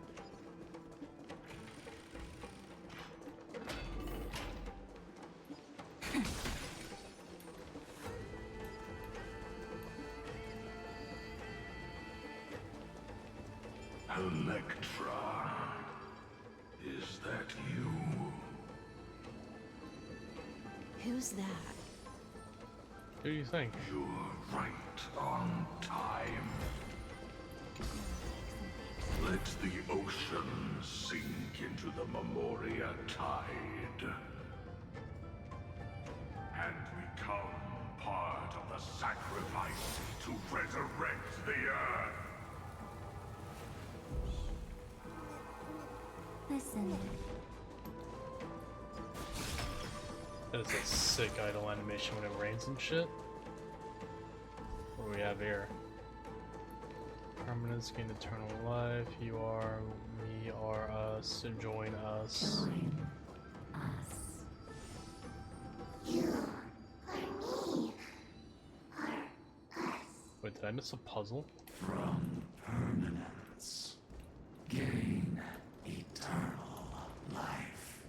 Electra, is that you? Who's that? Who do you think? You're right on time. Let the ocean sink into the Memoria tide. and become part of the sacrifice to resurrect the Earth. Listen. That is a sick idle animation when it rains and shit. What do we have here? Permanence, gain eternal life. You are, we are us. Join us. Join us. You are me. Are us. Wait, did I miss a puzzle? From permanence, gain eternal life.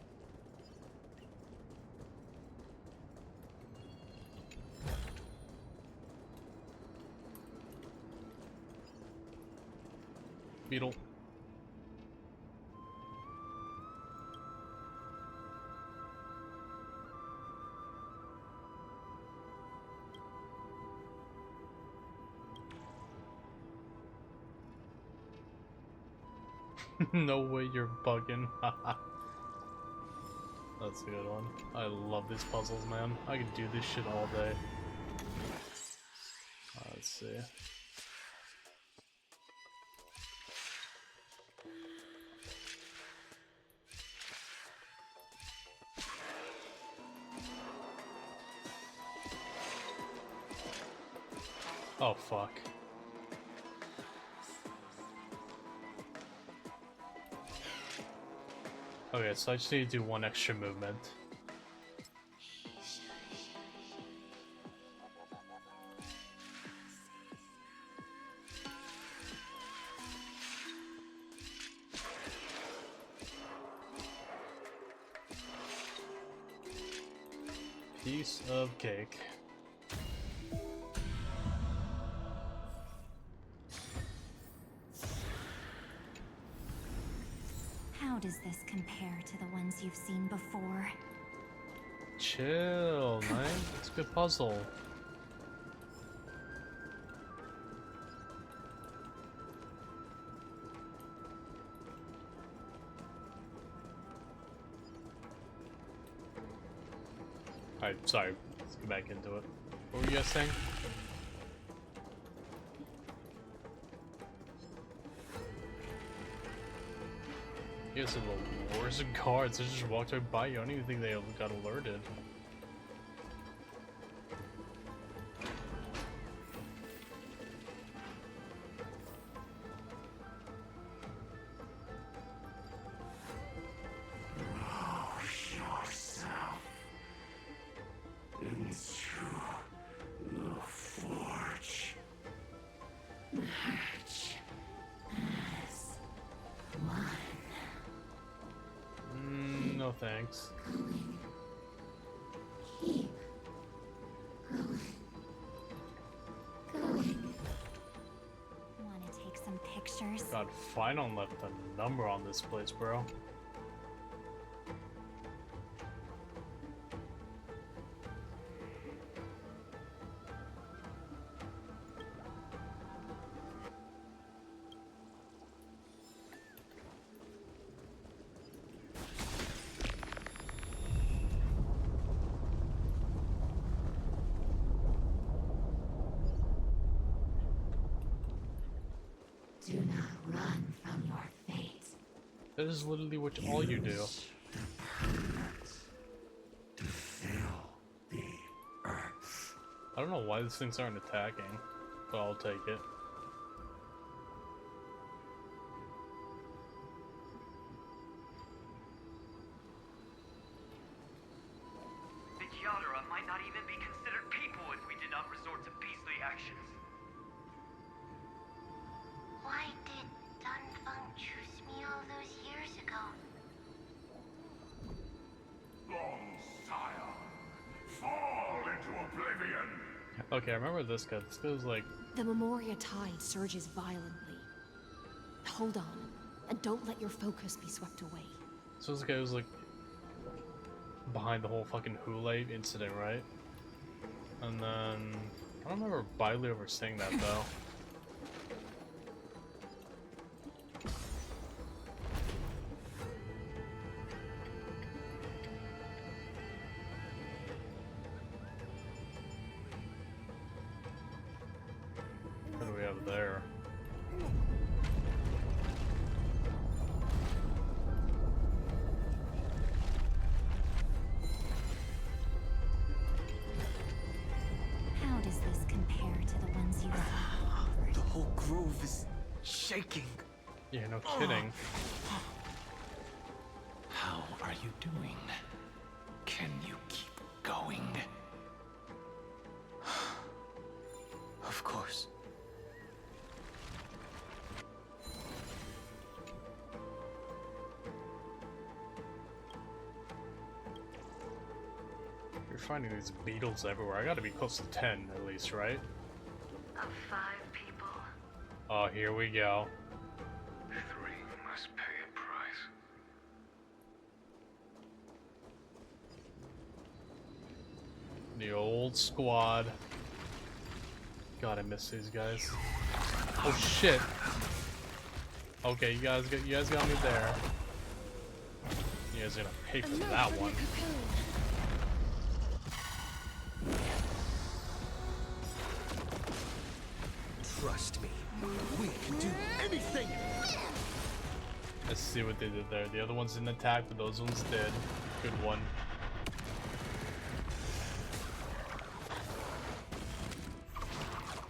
Beetle. No way you're bugging. That's a good one. I love these puzzles, man. I could do this shit all day. Let's see. Oh, fuck. Okay, so I just need to do one extra movement. Piece of cake. How does this compare to the ones you've seen before? Chill, man. It's a good puzzle. Alright, sorry. Let's get back into it. What were you guys saying? You guys are the worst guards. They just walked right by you. I don't even think they got alerted. No thanks. Wanna take some pictures? God, Final left a number on this place, bro. Do not run from your fate. That is literally what all you do. To fill the earth. I don't know why these things aren't attacking, but I'll take it. The Yadara might not even be considered people if we did not resort to beastly actions. Why did Dunfeng choose me all those years ago? Long sire, fall into oblivion. Okay, I remember this guy. This guy was like... The Memoria tide surges violently. Hold on, and don't let your focus be swept away. So this guy was like... behind the whole fucking Hule incident, right? And then... I don't remember Bailey ever saying that, though. have there? How does this compare to the ones you've seen? The whole grove is shaking. Yeah, no kidding. How are you doing? Can you keep going? Of course. You're finding these beetles everywhere. I gotta be close to 10 at least, right? Of 5 people, Oh, here we go. 3 must pay a price. The old squad. God, I miss these guys. Oh shit. Okay, you guys got me there. You guys are gonna pay for that one. Trust me, we can do anything! Let's see what they did there. The other ones didn't attack, but those ones did. Good one.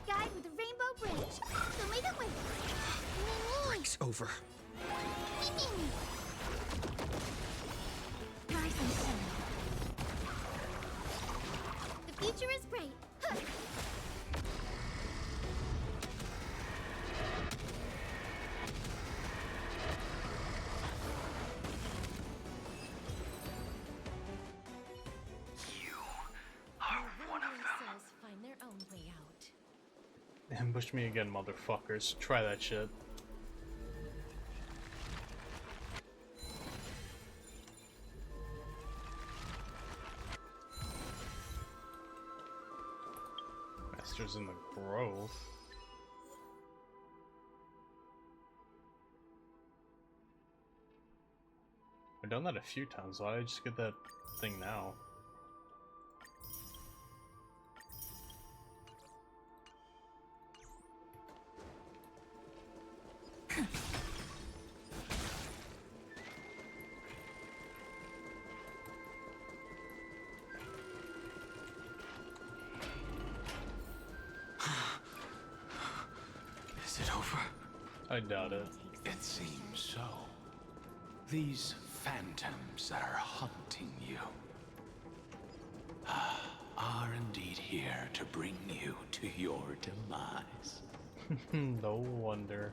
Guy with the rainbow bridge. Show me the way. Break's over. Rise and shine. The future is bright. Huh. you are one of them. Souls find their own way out. Ambush me again, motherfuckers. Try that shit. Masters in the Grove. I've done that a few times. Why did I just get that thing now? Is it over? I doubt it. It seems so. These phantoms that are haunting you are indeed here to bring you to your demise. No wonder.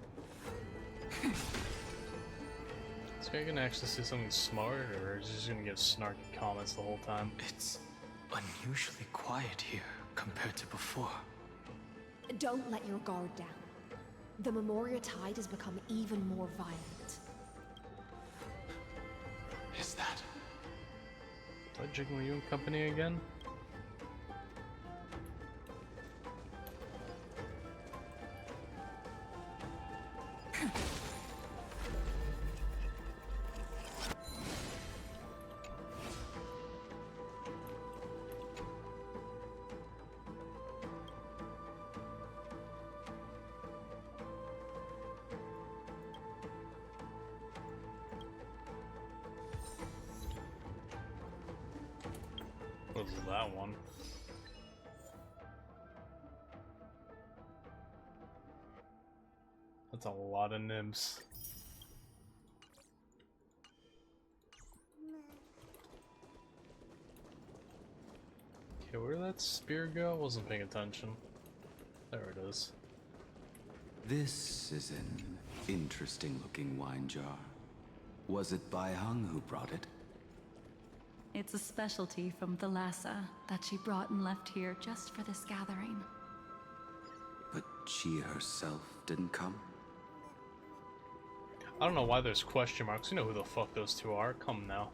This guy gonna actually say something smart, or is he just gonna give snarky comments the whole time? It's unusually quiet here compared to before. Don't let your guard down. The Memoria tide has become even more violent. Is that? Is that Jiggly you and company again? What was that one? That's a lot of nymphs. Okay, where did that spear go? I wasn't paying attention. There it is. This is an interesting looking wine jar. Was it Bai Hung who brought it? It's a specialty from Thalassa that she brought and left here just for this gathering. But she herself didn't come? I don't know why there's question marks. You know who the fuck those two are. Come now.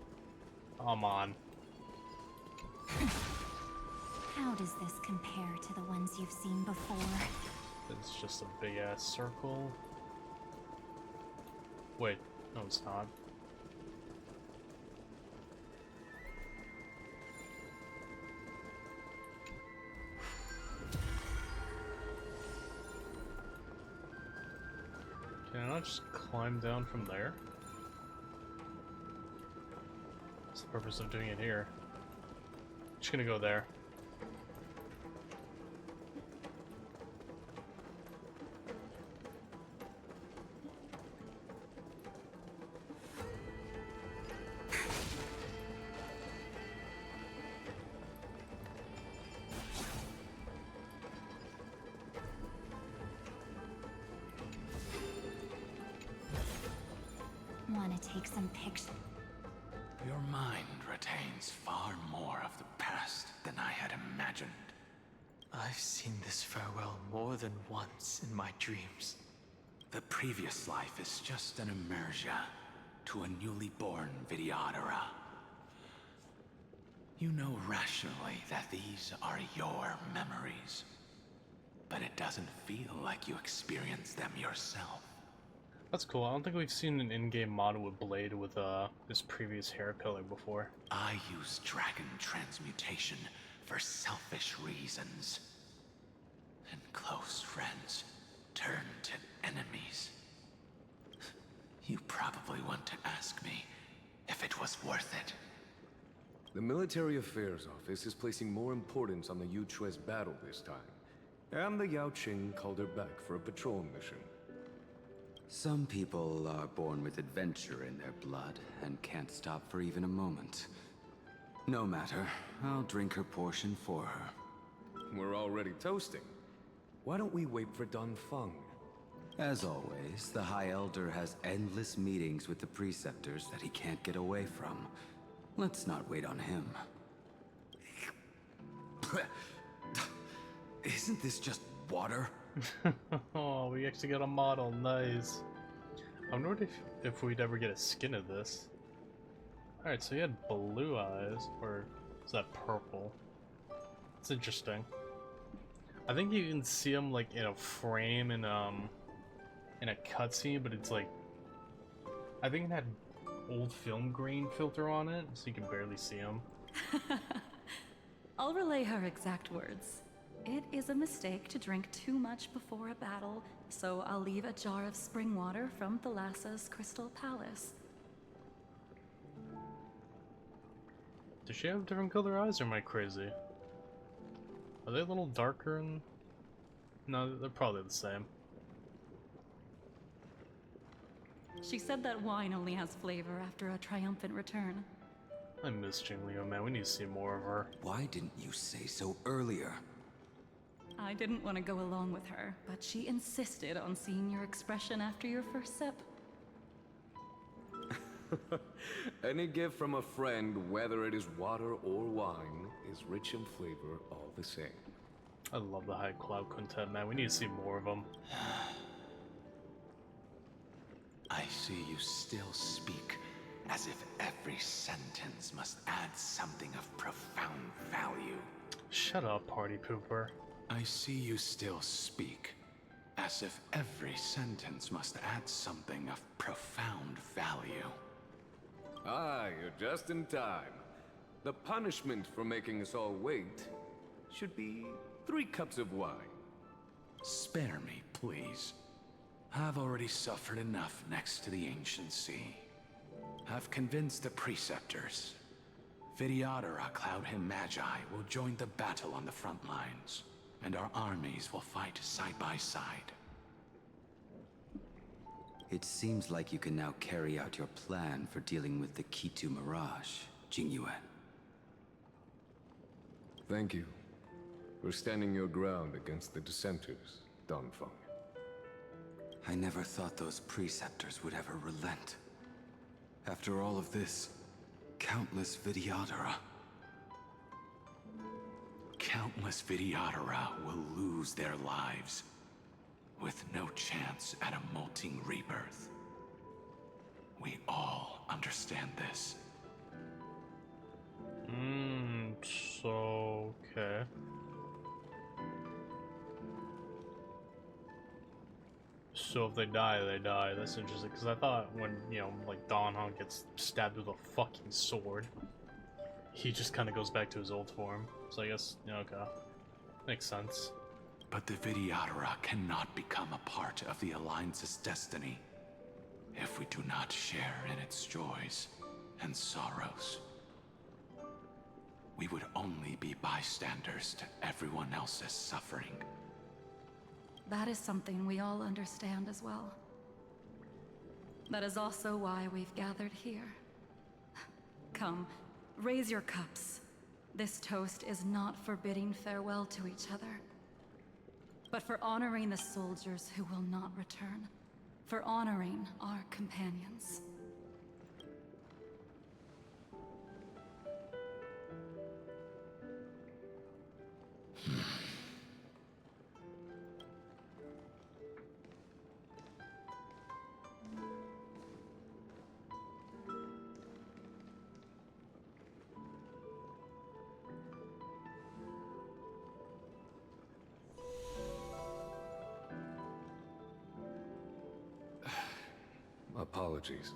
Come on. How does this compare to the ones you've seen before? It's just a big ass circle. Wait, no it's not. Can I not just climb down from there? What's the purpose of doing it here? Just gonna go there. Wanna take some pictures? Your mind retains far more of the past than I had imagined. I've seen this farewell more than once in my dreams. The previous life is just an immersia to a newly born Vidyadhara. You know rationally that these are your memories, but it doesn't feel like you experienced them yourself. That's cool. I don't think we've seen an in-game model with Blade with this previous hair color before. I use dragon transmutation for selfish reasons. And close friends turn to enemies. You probably want to ask me if it was worth it. The Military Affairs Office is placing more importance on the Yuchue's battle this time. And the Yao Qing called her back for a patrol mission. Some people are born with adventure in their blood and can't stop for even a moment. No matter, I'll drink her portion for her. We're already toasting. Why don't we wait for Don Feng? As always, the High Elder has endless meetings with the Preceptors that he can't get away from. Let's not wait on him. Isn't this just water? Oh, we actually got a model. Nice. I wondered if we'd ever get a skin of this. Alright, so he had blue eyes, or is that purple? It's interesting. I think you can see him like in a frame in a cutscene, but it's like, I think it had old film grain filter on it, so you can barely see him. I'll relay her exact words. It is a mistake to drink too much before a battle, so I'll leave a jar of spring water from Thalassa's Crystal Palace. Does she have different color eyes, or am I crazy? Are they a little darker and... No, they're probably the same. She said that wine only has flavor after a triumphant return. I miss Jingliu, man. We need to see more of her. Why didn't you say so earlier? I didn't want to go along with her, but she insisted on seeing your expression after your first sip. Any gift from a friend, whether it is water or wine, is rich in flavor all the same. I love the High Cloud Quintet, man. We need to see more of them. I see you still speak as if every sentence must add something of profound value. Shut up, party pooper. I see you still speak as if every sentence must add something of profound value. Ah, you're just in time. The punishment for making us all wait should be 3 cups of wine. Spare me, please. I've already suffered enough next to the ancient sea. I've convinced the Preceptors. Vidyadhara Cloudhim Magi will join the battle on the front lines, and our armies will fight side by side. It seems like you can now carry out your plan for dealing with the Kitu Mirage, Jingyuan. Thank you for standing your ground against the dissenters, Don Feng. I never thought those Preceptors would ever relent. After all of this, countless Vidyadhara. Countless Vidyadhara will lose their lives, with no chance at a molting rebirth. We all understand this. So, okay. So if they die, they die. That's interesting, because I thought when, you know, like Don Hong gets stabbed with a fucking sword, he just kind of goes back to his old form. So I guess, yeah, okay. Makes sense. But the Vidyadhara cannot become a part of the Alliance's destiny. if we do not share in its joys and sorrows. We would only be bystanders to everyone else's suffering. That is something we all understand as well. That is also why we've gathered here. Come, raise your cups. This toast is not for bidding farewell to each other, but for honoring the soldiers who will not return, for honoring our companions. Apologies.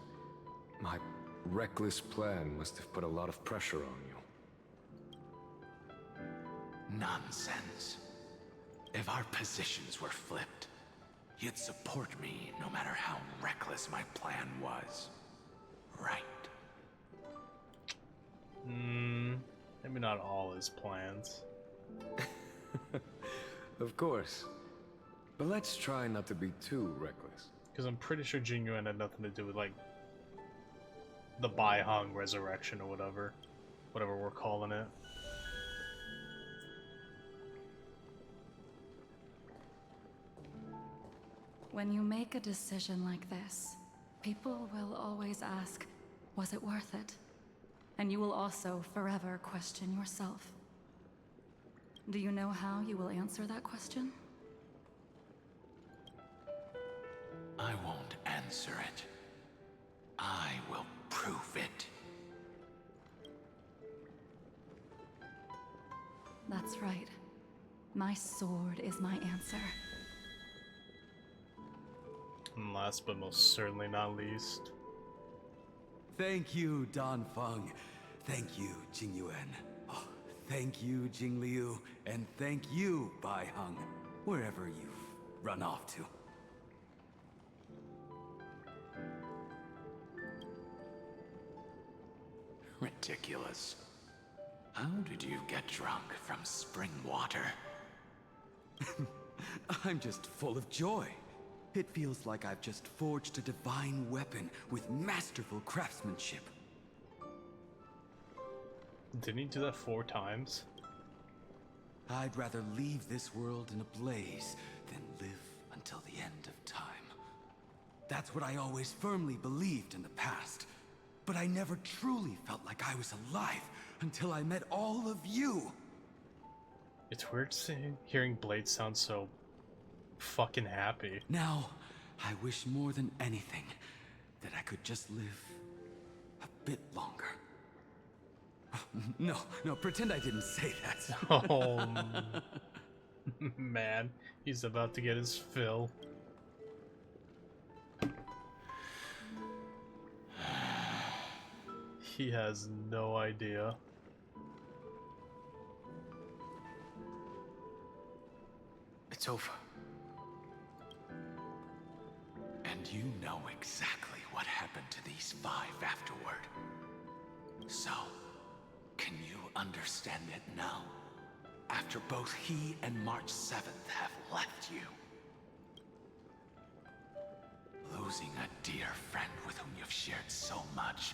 My reckless plan must have put a lot of pressure on you. Nonsense. If our positions were flipped, you'd support me no matter how reckless my plan was. Right? Maybe not all his plans. Of course. But let's try not to be too reckless. Because I'm pretty sure Jing Yuan had nothing to do with, like, the Bai Hong resurrection or whatever. Whatever we're calling it. When you make a decision like this, people will always ask, was it worth it? And you will also forever question yourself. Do you know how you will answer that question? I won't answer it. I will prove it. That's right. My sword is my answer. And last but most certainly not least. Thank you, Dan Feng. Thank you, Jing Yuan. Oh, thank you, Jing Liu. And thank you, Bai Hong, wherever you've run off to. Ridiculous. How did you get drunk from spring water? I'm just full of joy. It feels like I've just forged a divine weapon with masterful craftsmanship. Didn't he do that 4 times? I'd rather leave this world in a blaze than live until the end of time. That's what I always firmly believed in the past. But I never truly felt like I was alive until I met all of you. It's weird hearing Blade sound so fucking happy. Now, I wish more than anything that I could just live a bit longer. No, pretend I didn't say that. Oh, man. He's about to get his fill. He has no idea. It's over. And you know exactly what happened to these 5 afterward. So, can you understand it now? After both he and March 7th have left you. Losing a dear friend with whom you've shared so much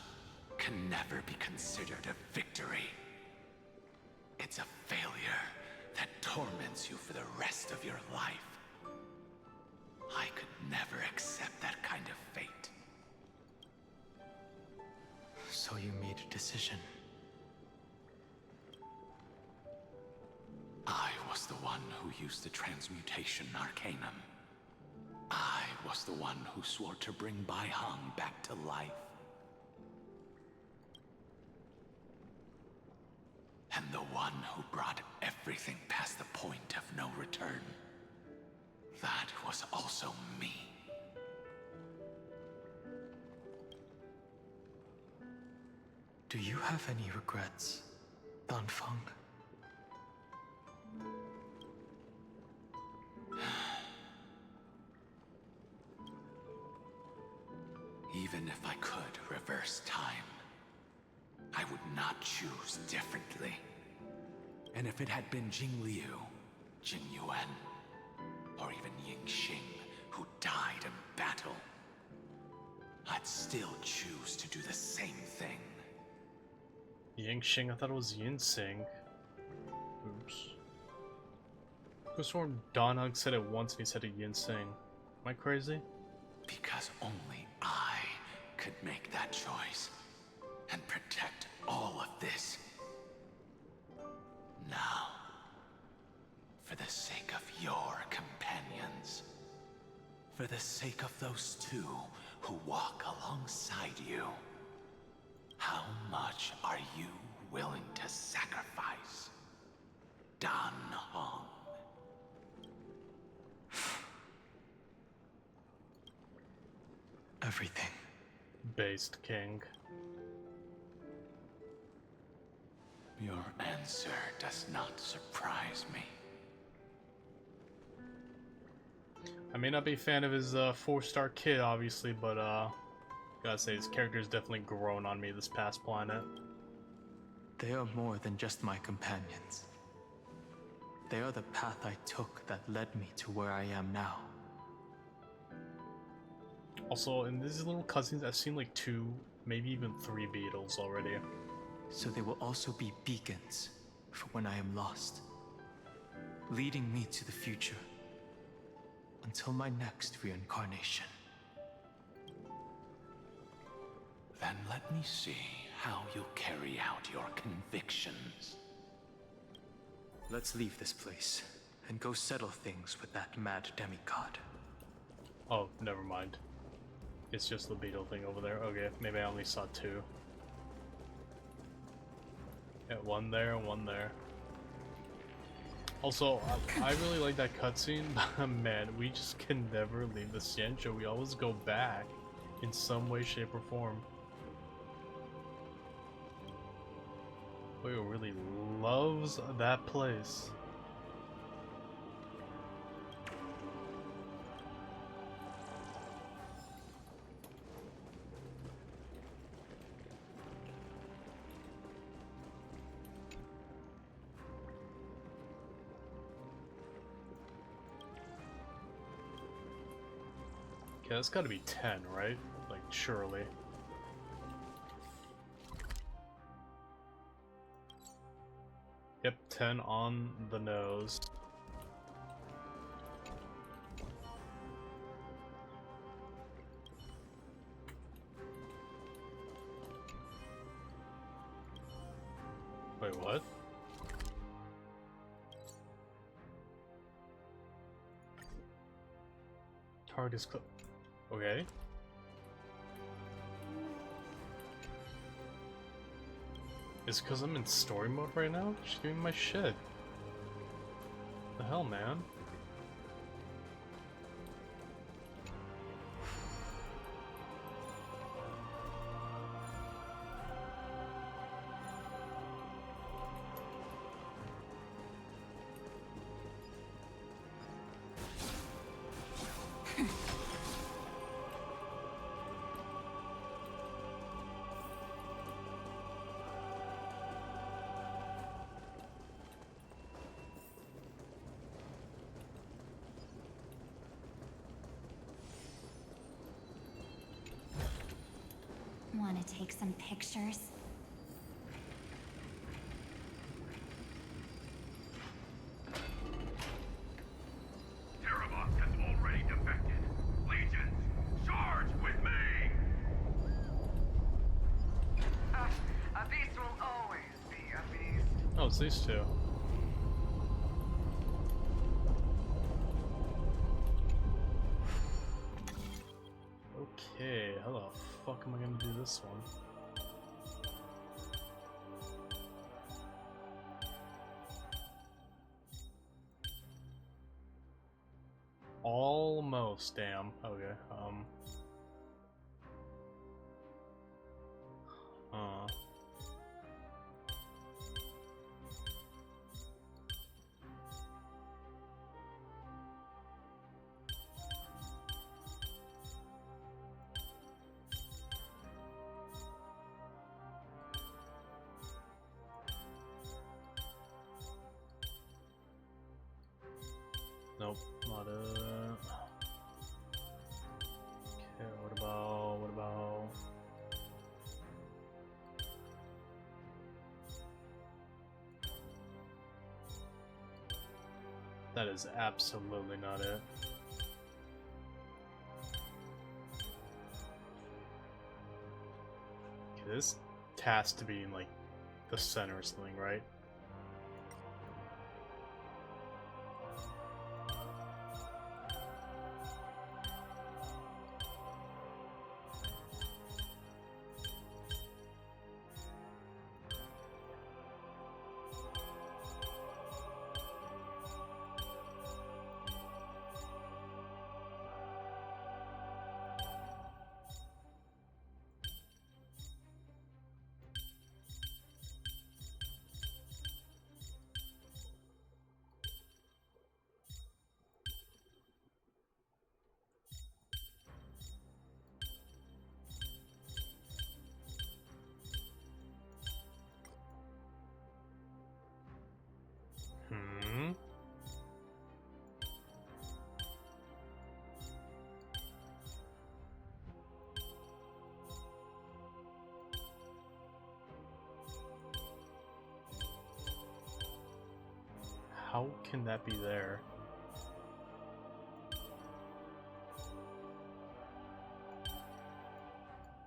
can never be considered a victory. It's a failure that torments you for the rest of your life. I could never accept that kind of fate. So you made a decision. I was the one who used the transmutation arcanum. I was the one who swore to bring Bai Hong back to life. And the one who brought everything past the point of no return. That was also me. Do you have any regrets, Dan Feng? Even if I could reverse time, I would not choose differently. And if it had been Jing Liu, Jing Yuan, or even Ying Xing, who died in battle, I'd still choose to do the same thing. Ying Xing, I thought it was Yin Sing. Oops. Could sworn Don Hug said it once and he said it Yin Sing. Am I crazy? Because only I could make that choice and protect all of this. Now, for the sake of your companions, for the sake of those two who walk alongside you, how much are you willing to sacrifice, Dan Hong? Everything. Based king. Your answer does not surprise me. I may not be a fan of his 4-star kid, obviously, but gotta say his character's definitely grown on me this past planet. They are more than just my companions. They are the path I took that led me to where I am now. Also, in these little cutscenes, I've seen like 2, maybe even 3 beetles already. So they will also be beacons for when I am lost, leading me to the future until my next reincarnation. Then let me see how you'll carry out your convictions. Let's leave this place and go settle things with that mad demigod. Oh, never mind. It's just the beetle thing over there. Okay, maybe I only saw 2. Yeah, 1 there, 1 there. Also, I really like that cutscene, but man, we just can never leave the Xianzhou. We always go back in some way, shape, or form. Boyo really loves that place. Okay, that's gotta be 10, right? Like, surely. Yep, 10 on the nose. Wait, what? Target is close. Okay. Is it because I'm in story mode right now? Just give me my shit. The hell, man? Want to take some pictures? Terabot has already defected. Legions, charge with me! A beast will always be a beast. Oh, it's these 2. Okay, how the fuck am I gonna do this one? Almost, damn. Okay, That is absolutely not it. Okay, this has to be in like the center or something, right? Hmm. How can that be there?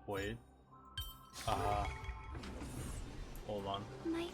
Wait. Hold on. My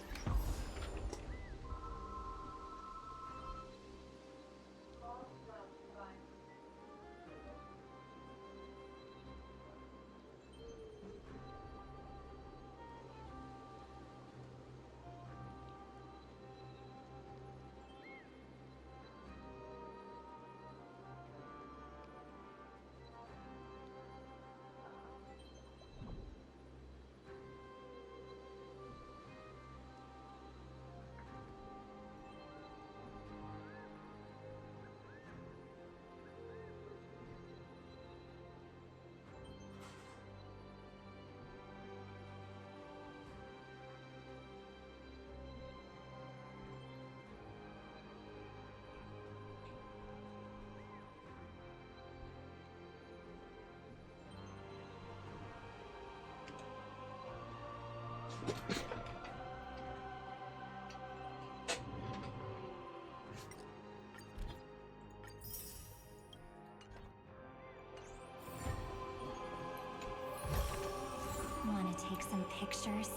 Want to take some pictures?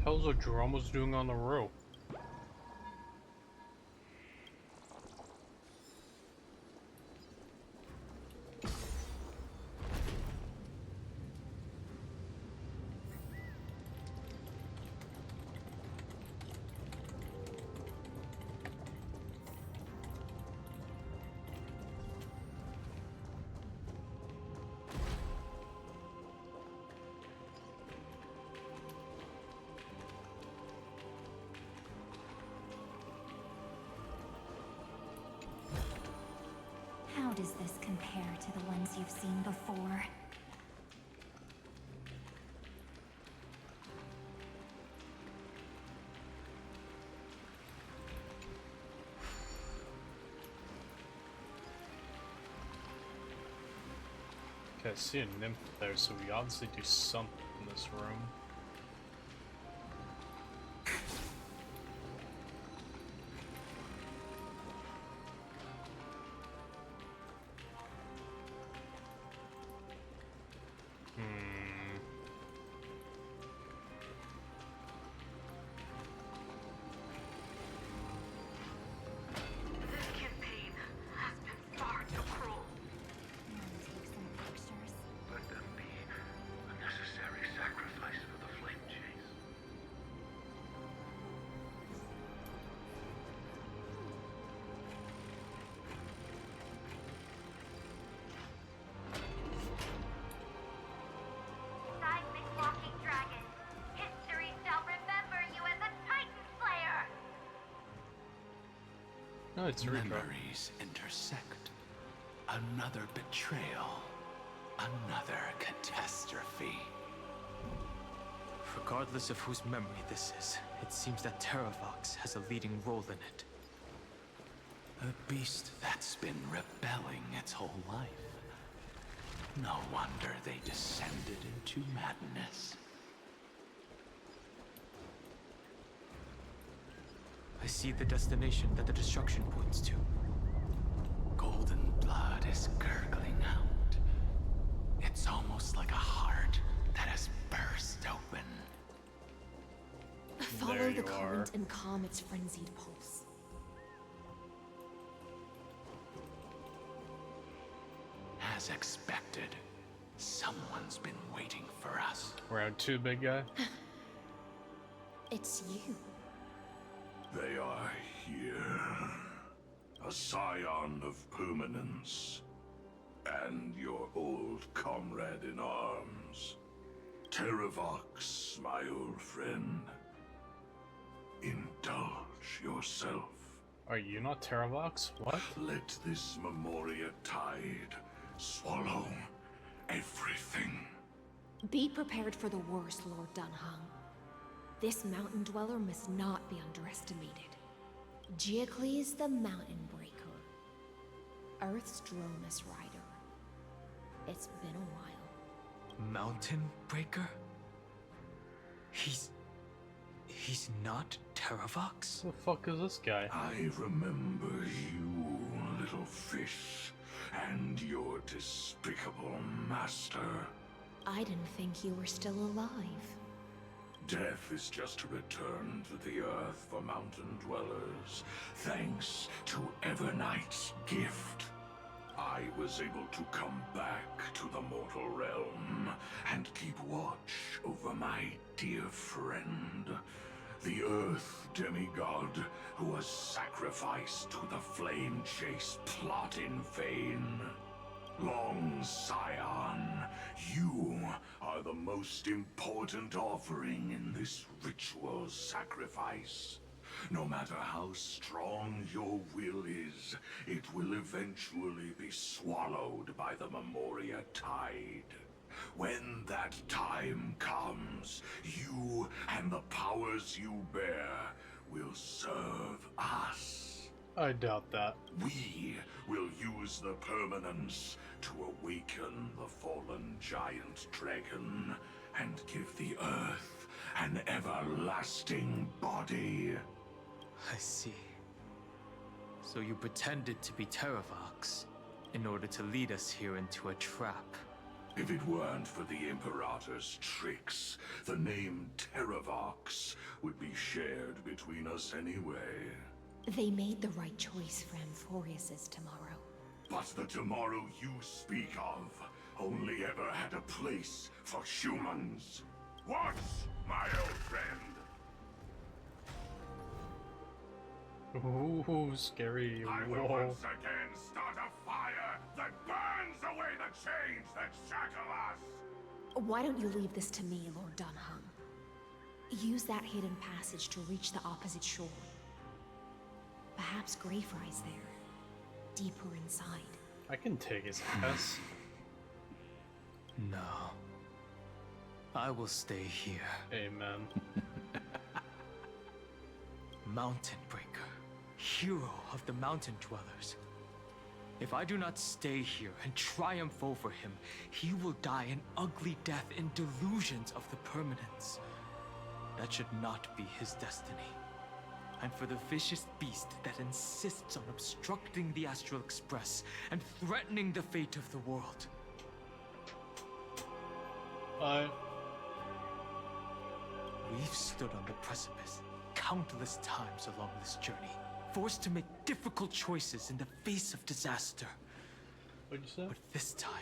How's what Jerome was doing on the rope? How does this compare to the ones you've seen before? Okay, I see a nymph there, so we obviously do something in this room. This campaign has been far too cruel. Let them be a necessary sacrifice for the flame chase. Seismic walking dragon. History shall remember you as a Titan Slayer. No, it's Rico. Memories intersect. Another betrayal. Another catastrophe. Regardless of whose memory this is, it seems that Terravox has a leading role in it. A beast that's been rebelling its whole life. No wonder they descended into madness. I see the destination that the destruction points to. Golden blood is gurgling out. It's almost like a heart that has burst open. Follow the current and calm its frenzied pulse. As expected, someone's been waiting for us. Round 2, big guy. It's you. They are here. A scion of permanence. And your old comrade in arms. Terravox, my old friend. Indulge yourself. Are you not Terravox? What? Let this Memoria tide swallow everything. Be prepared for the worst, Lord Dunhung. This mountain dweller must not be underestimated. Giacles the Mountain Breaker. Earth's Dromus Rider. It's been a while. Mountain Breaker? He's not Terravox? Who the fuck is this guy? I remember you, little fish, and your despicable master. I didn't think you were still alive. Death is just a return to the earth for mountain dwellers, thanks to Evernight's gift. I was able to come back to the mortal realm and keep watch over my dear friend, the Earth demigod who was sacrificed to the flame chase plot in vain. Long Scion, you are the most important offering in this ritual sacrifice. No matter how strong your will is, it will eventually be swallowed by the Memoria tide. When that time comes, you and the powers you bear will serve us. I doubt that. We will use the permanence to awaken the fallen giant dragon and give the earth an everlasting body. I see. So you pretended to be Terravox in order to lead us here into a trap. If it weren't for the Imperator's tricks, the name Terravox would be shared between us anyway. They made the right choice for Amphorius's tomorrow. But the tomorrow you speak of only ever had a place for humans. What, my old friend? Ooh, scary. I will once again start a fire that burns away the chains that shackle us! Why don't you leave this to me, Lord Dunhung? Use that hidden passage to reach the opposite shore. Perhaps Greyfry's there, deeper inside. I can take his ass. No. I will stay here. Amen. Mountain Breaker, hero of the mountain dwellers. If I do not stay here and triumph over him, he will die an ugly death in delusions of the permanence. That should not be his destiny. And for the vicious beast that insists on obstructing the Astral Express and threatening the fate of the world. We've stood on the precipice countless times along this journey, forced to make difficult choices in the face of disaster. What'd you say? But this time...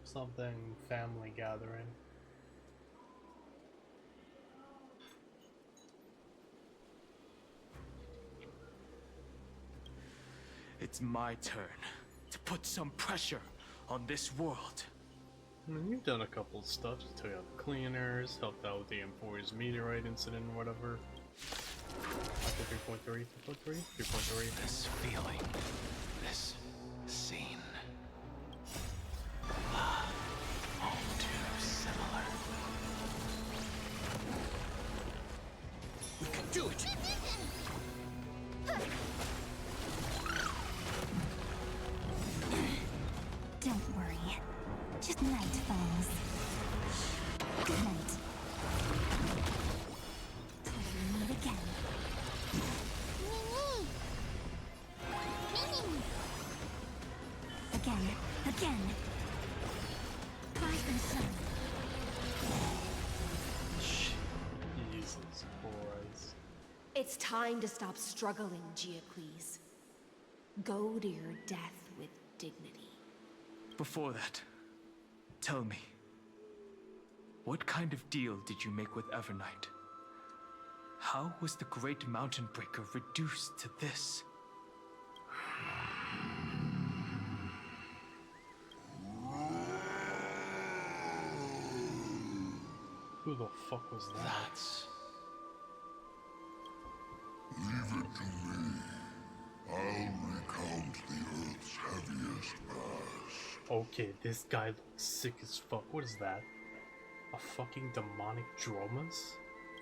Something family gathering. It's my turn to put some pressure on this world. I mean, you've done a couple of stuff. You took out the cleaners, helped out with the Empories meteorite incident or whatever. 3.3, 3.3, 3.3. This feeling, this scene. All too similar. We can do it! Don't worry. It's time to stop struggling, Geocles. Go to your death with dignity. Before that, tell me, what kind of deal did you make with Evernight? How was the Great Mountain Breaker reduced to this? Who the fuck was that? That's... Leave it to me. I'll recount the Earth's heaviest mass. Okay, this guy looks sick as fuck. What is that? A fucking demonic Dromas?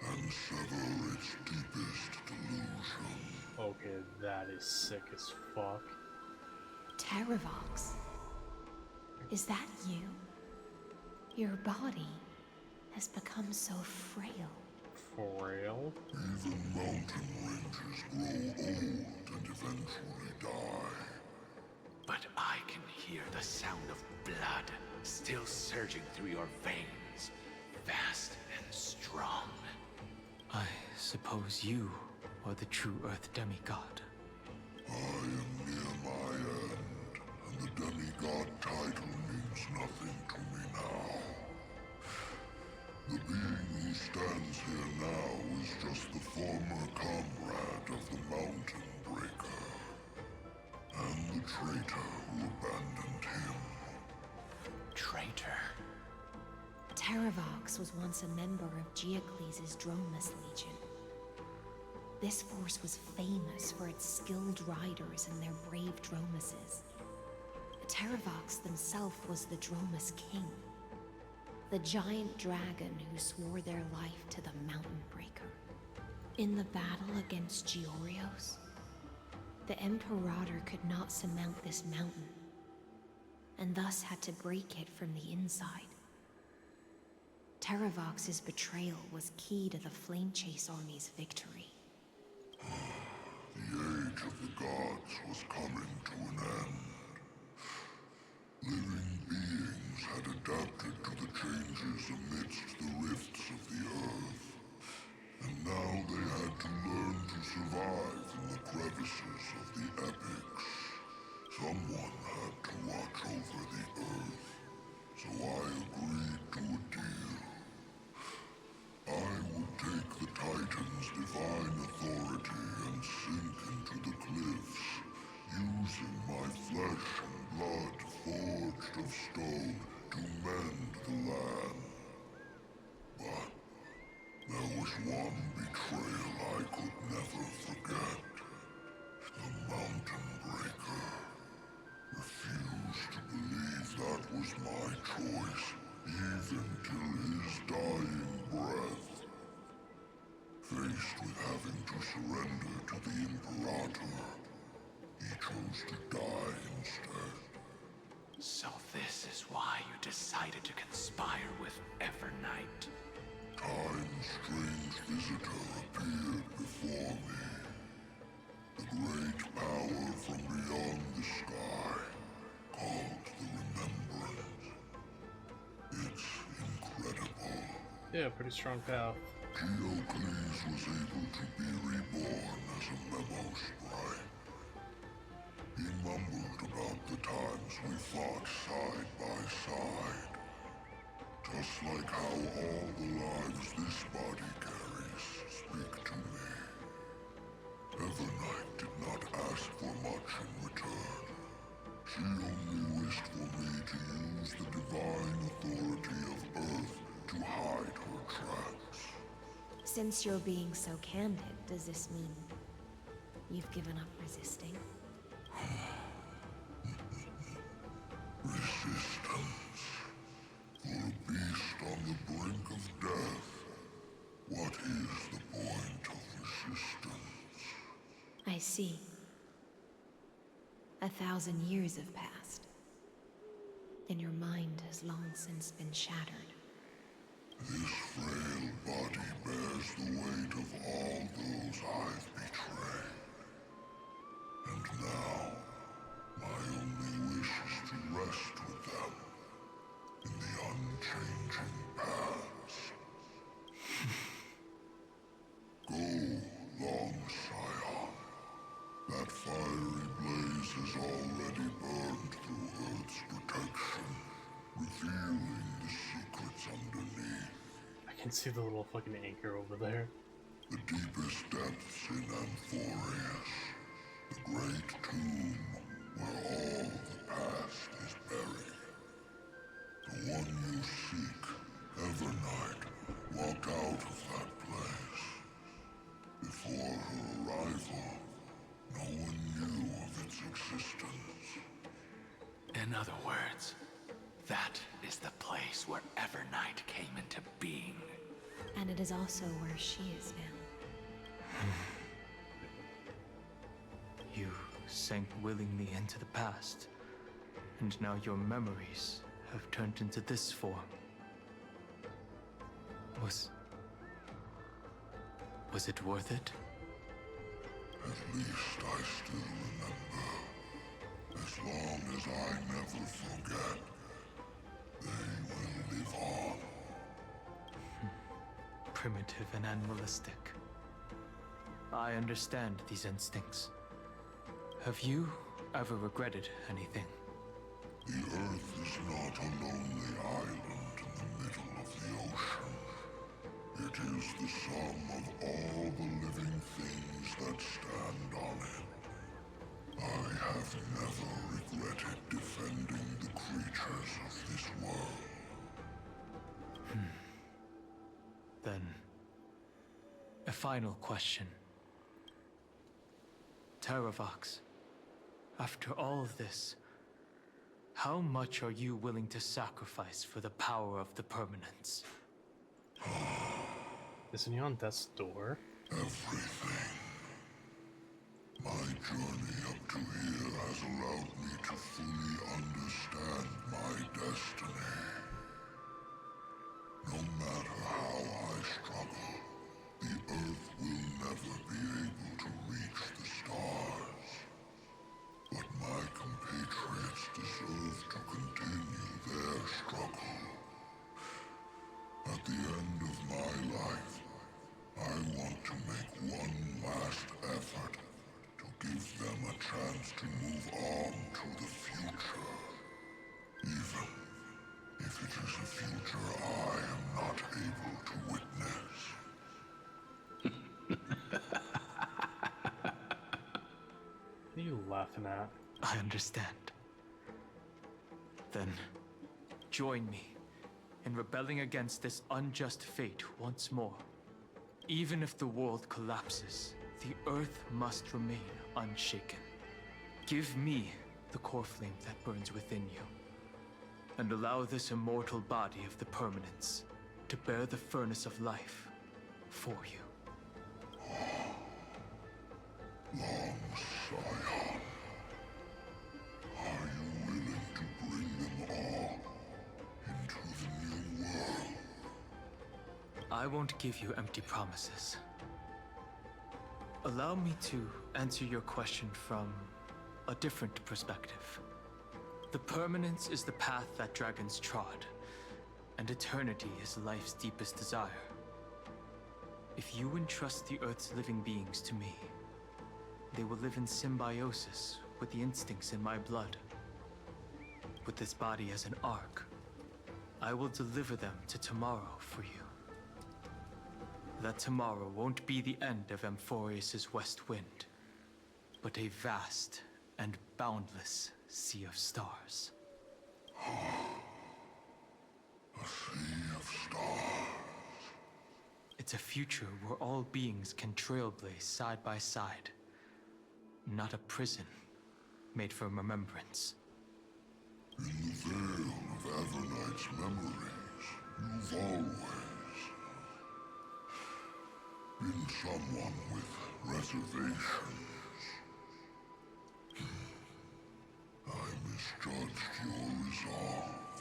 And sever its deepest delusion. Okay, that is sick as fuck. Terravox. Is that you? Your body has become so frail. Frail? Even mountain ranges grow old and eventually die. But I can hear the sound of blood still surging through your veins, fast and strong. I suppose you are the true Earth demigod. I am near my end, and the demigod title means nothing to me now. The being who stands here now is just the former comrade of the Mountain Breaker, and the traitor who abandoned him. Traitor? Terravox was once a member of Geocles' Dromas Legion. This force was famous for its skilled riders and their brave Dromases. Terravox himself was the Dromas King, the giant dragon who swore their life to the Mountain Breaker. In the battle against Georios, the Imperator could not surmount this mountain, and thus had to break it from the inside. Terravox's betrayal was key to the Flame Chase Army's victory. The age of the gods was coming to an end. Living beings had adapted to the changes amidst the rifts of the earth, and now they had to learn to survive in the crevices of the epics. Someone had to watch over the earth, so I agreed to a deal. I would take the Titan's divine authority and sink into the cliffs, using my flesh and blood forged of stone to mend the land. But there was one betrayal I could never forget. The Mountain Breaker refused to believe that was my choice, even till his dying breath. Faced with having to surrender to the Imperator, he chose to die instead. So this is why you decided to conspire with Evernight. Time's strange visitor appeared before me. The great power from beyond the sky, called the Remembrance. It's incredible. Yeah, pretty strong path. Geocles was able to be reborn as a memo sprite. He mumbled about the times we fought side by side. Just like how all the lives this body carries speak to me. Evernight did not ask for much in return. She only wished for me to use the divine authority of Earth to hide her tracks. Since you're being so candid, does this mean you've given up resisting? Resistance. For a beast on the brink of death, what is the point of resistance? I see. 1,000 years have passed, and your mind has long since been shattered. This frail body bears the weight of all those I've betrayed. And now, my only wish is to rest with them in the unchanging past. Go, long can see the little fucking anchor over there. The deepest depths in Amphorius, the great tomb where all the past is buried. The one you seek, Evernight, walked out of that place. Before her arrival, no one knew of its existence. In other words, that is the place where Evernight came into being. And it is also where she is now. You sank willingly into the past, and now your memories have turned into this form. Was it worth it? At least I still remember. As long as I never forget, they will live on. Primitive and animalistic. I understand these instincts. Have you ever regretted anything? The Earth is not a lonely island in the middle of the ocean. It is the sum of all the living things that stand on it. I have never regretted defending the creatures of this world. Then, a final question. Terravox, after all of this, how much are you willing to sacrifice for the power of the permanence? Isn't he on death's door? Everything. My journey up to here has allowed me to fully understand my destiny. No matter how I struggle, the Earth will never be able to reach the stars. But my compatriots deserve to continue their struggle. At the end of my life, I want to make one last effort to give them a chance to move on to the future. Even if it is a future I am not able to witness. What are you laughing at? I understand. Then, join me in rebelling against this unjust fate once more. Even if the world collapses, the Earth must remain unshaken. Give me the core flame that burns within you, and allow this immortal body of the permanence to bear the furnace of life for you. Long Scion, are you willing to bring them all into the new world? I won't give you empty promises. Allow me to answer your question from a different perspective. The permanence is the path that dragons trod, and eternity is life's deepest desire. If you entrust the Earth's living beings to me, they will live in symbiosis with the instincts in my blood. With this body as an ark, I will deliver them to tomorrow for you. That tomorrow won't be the end of Amphorius' west wind, but a vast and boundless sea of stars. A sea of stars. It's a future where all beings can trailblaze side by side. Not a prison made for remembrance. In the veil of Evernight's memories, you've always been someone with reservations. I misjudged your resolve.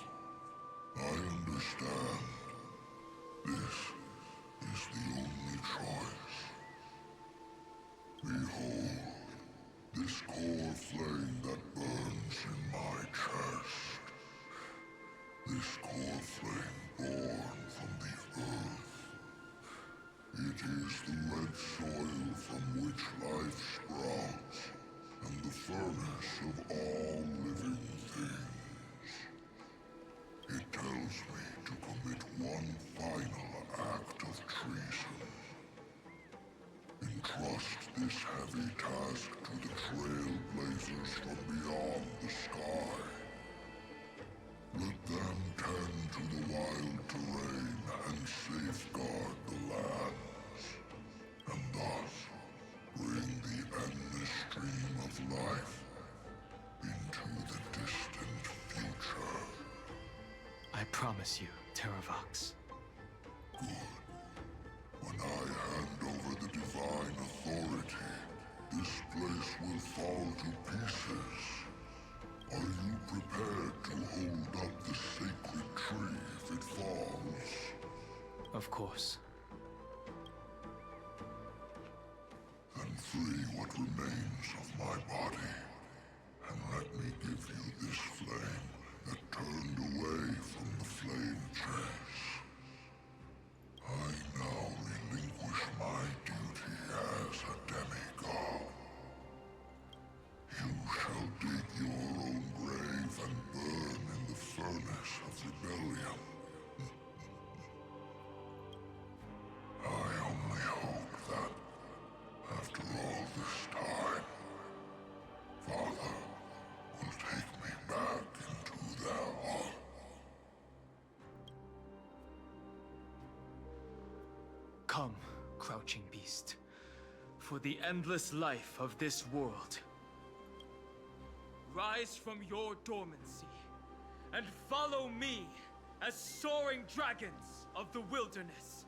I understand. This is the only choice. Behold, this core flame that burns in my chest. This core flame born from the earth. It is the red soil from which life sprouts, and the furnace of all living things. It tells me to commit one final act of treason. Entrust this heavy task to the trailblazers from beyond the sky. Let them tend to the wild terrain and safeguard the lands, and thus bring the endless stream of life into the distant future. I promise you, Terravox. Good. When I hand over the divine authority, this place will fall to pieces. Are you prepared to hold up the sacred tree if it falls? Of course. Then free what remains of my body, and let me give you this flame that turned away from the flame chase. I now relinquish my duty as a demigod. You shall dig your own grave and burn in the furnace of rebellion. I only hope that, after all this time, Father will take me back into their heart. Come, crouching beast, for the endless life of this world. Rise from your dormancy, and follow me as soaring dragons of the wilderness.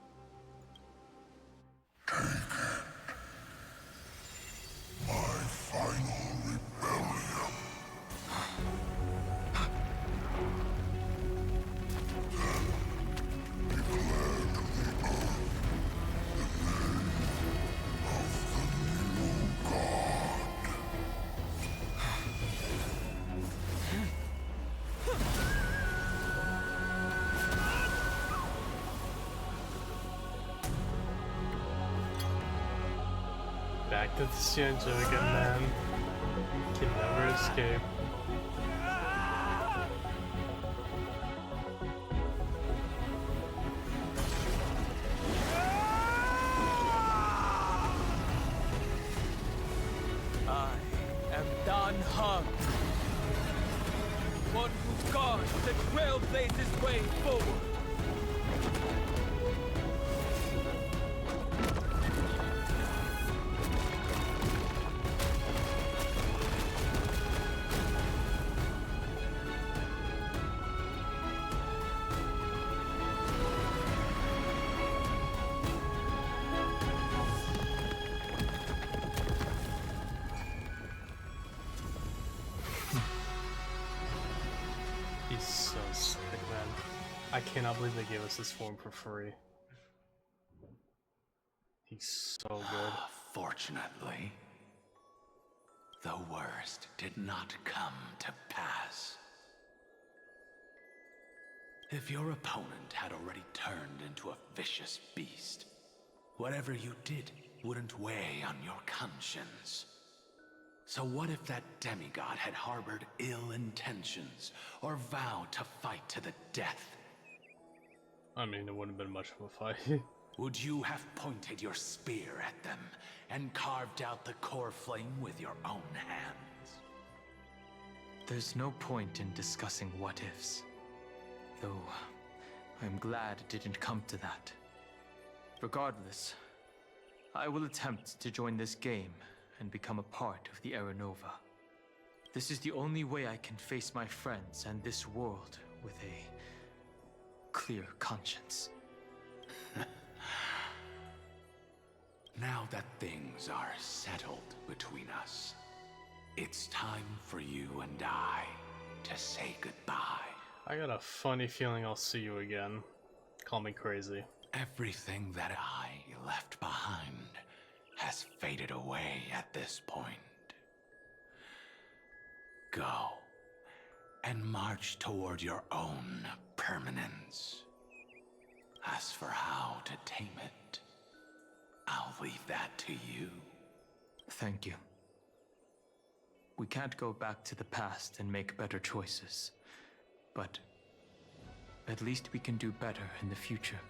My final rebellion. Then declare to the earth the name of the new god. Back to the Xianzhou again, man. Can never escape. I am Dan Heng, one who guards the trailblazer's way forward. He's so sick, man. I cannot believe they gave us this form for free. He's so good. Fortunately, the worst did not come to pass. If your opponent had already turned into a vicious beast, whatever you did wouldn't weigh on your conscience. So what if that demigod had harbored ill intentions, or vowed to fight to the death? I mean, it wouldn't have been much of a fight. Would you have pointed your spear at them, and carved out the core flame with your own hands? There's no point in discussing what-ifs. Though, I'm glad it didn't come to that. Regardless, I will attempt to join this game and become a part of the Era Nova. This is the only way I can face my friends and this world with a clear conscience. Now that things are settled between us, it's time for you and I to say goodbye. I got a funny feeling I'll see you again. Call me crazy. Everything that I left behind has faded away at this point. Go and march toward your own permanence. As for how to tame it, I'll leave that to you. Thank you. We can't go back to the past and make better choices, but At least we can do better in the future.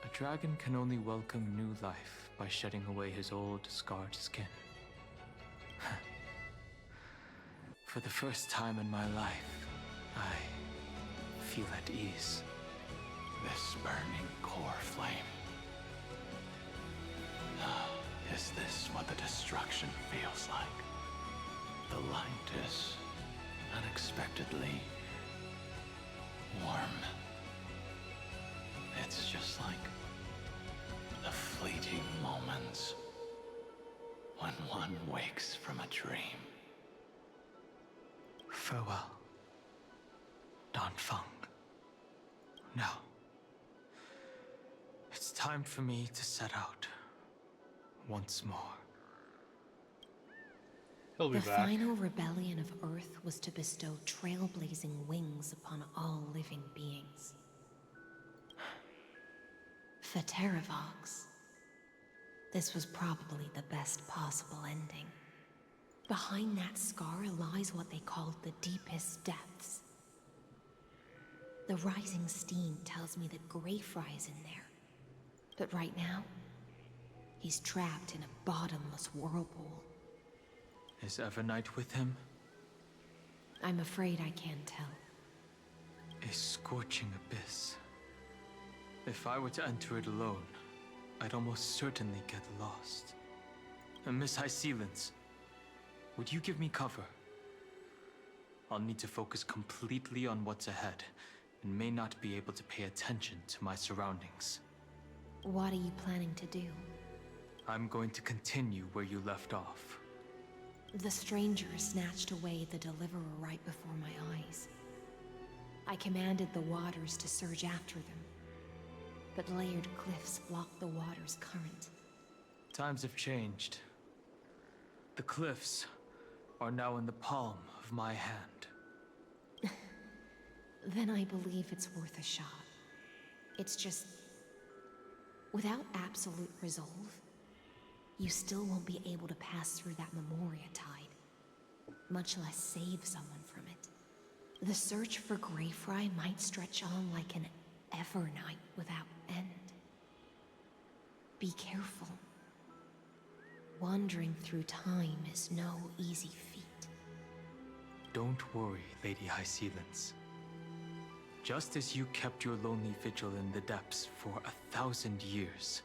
A dragon can only welcome new life by shedding away his old, scarred skin. For the first time in my life, I feel at ease. This burning core flame. Is this what the destruction feels like? The light is unexpectedly warm. It's just like the fleeting moments when one wakes from a dream. Farewell, Danfeng. Now, it's time for me to set out once more. He'll be the back. final rebellion of Earth was to bestow trailblazing wings upon all living beings. For Terravox, this was probably the best possible ending. Behind that scar lies what they called the deepest depths. The rising steam tells me that Greyfry is in there. But right now, he's trapped in a bottomless whirlpool. Is Evernight with him? I'm afraid I can't tell. A scorching abyss. If I were to enter it alone, I'd almost certainly get lost. And Miss High Sealance, would you give me cover? I'll need to focus completely on what's ahead, and may not be able to pay attention to my surroundings. What are you planning to do? I'm going to continue where you left off. The stranger snatched away the deliverer right before my eyes. I commanded the waters to surge after them, but layered cliffs blocked the water's current. Times have changed. The cliffs are now in the palm of my hand. Then I believe it's worth a shot. It's just, without absolute resolve, you still won't be able to pass through that Memoria tide, much less save someone from it. The search for Greyfry might stretch on like an Evernight without end. Be careful. Wandering through time is no easy feat. Don't worry, Lady High Sealance. Just as you kept your lonely vigil in the depths for 1,000 years,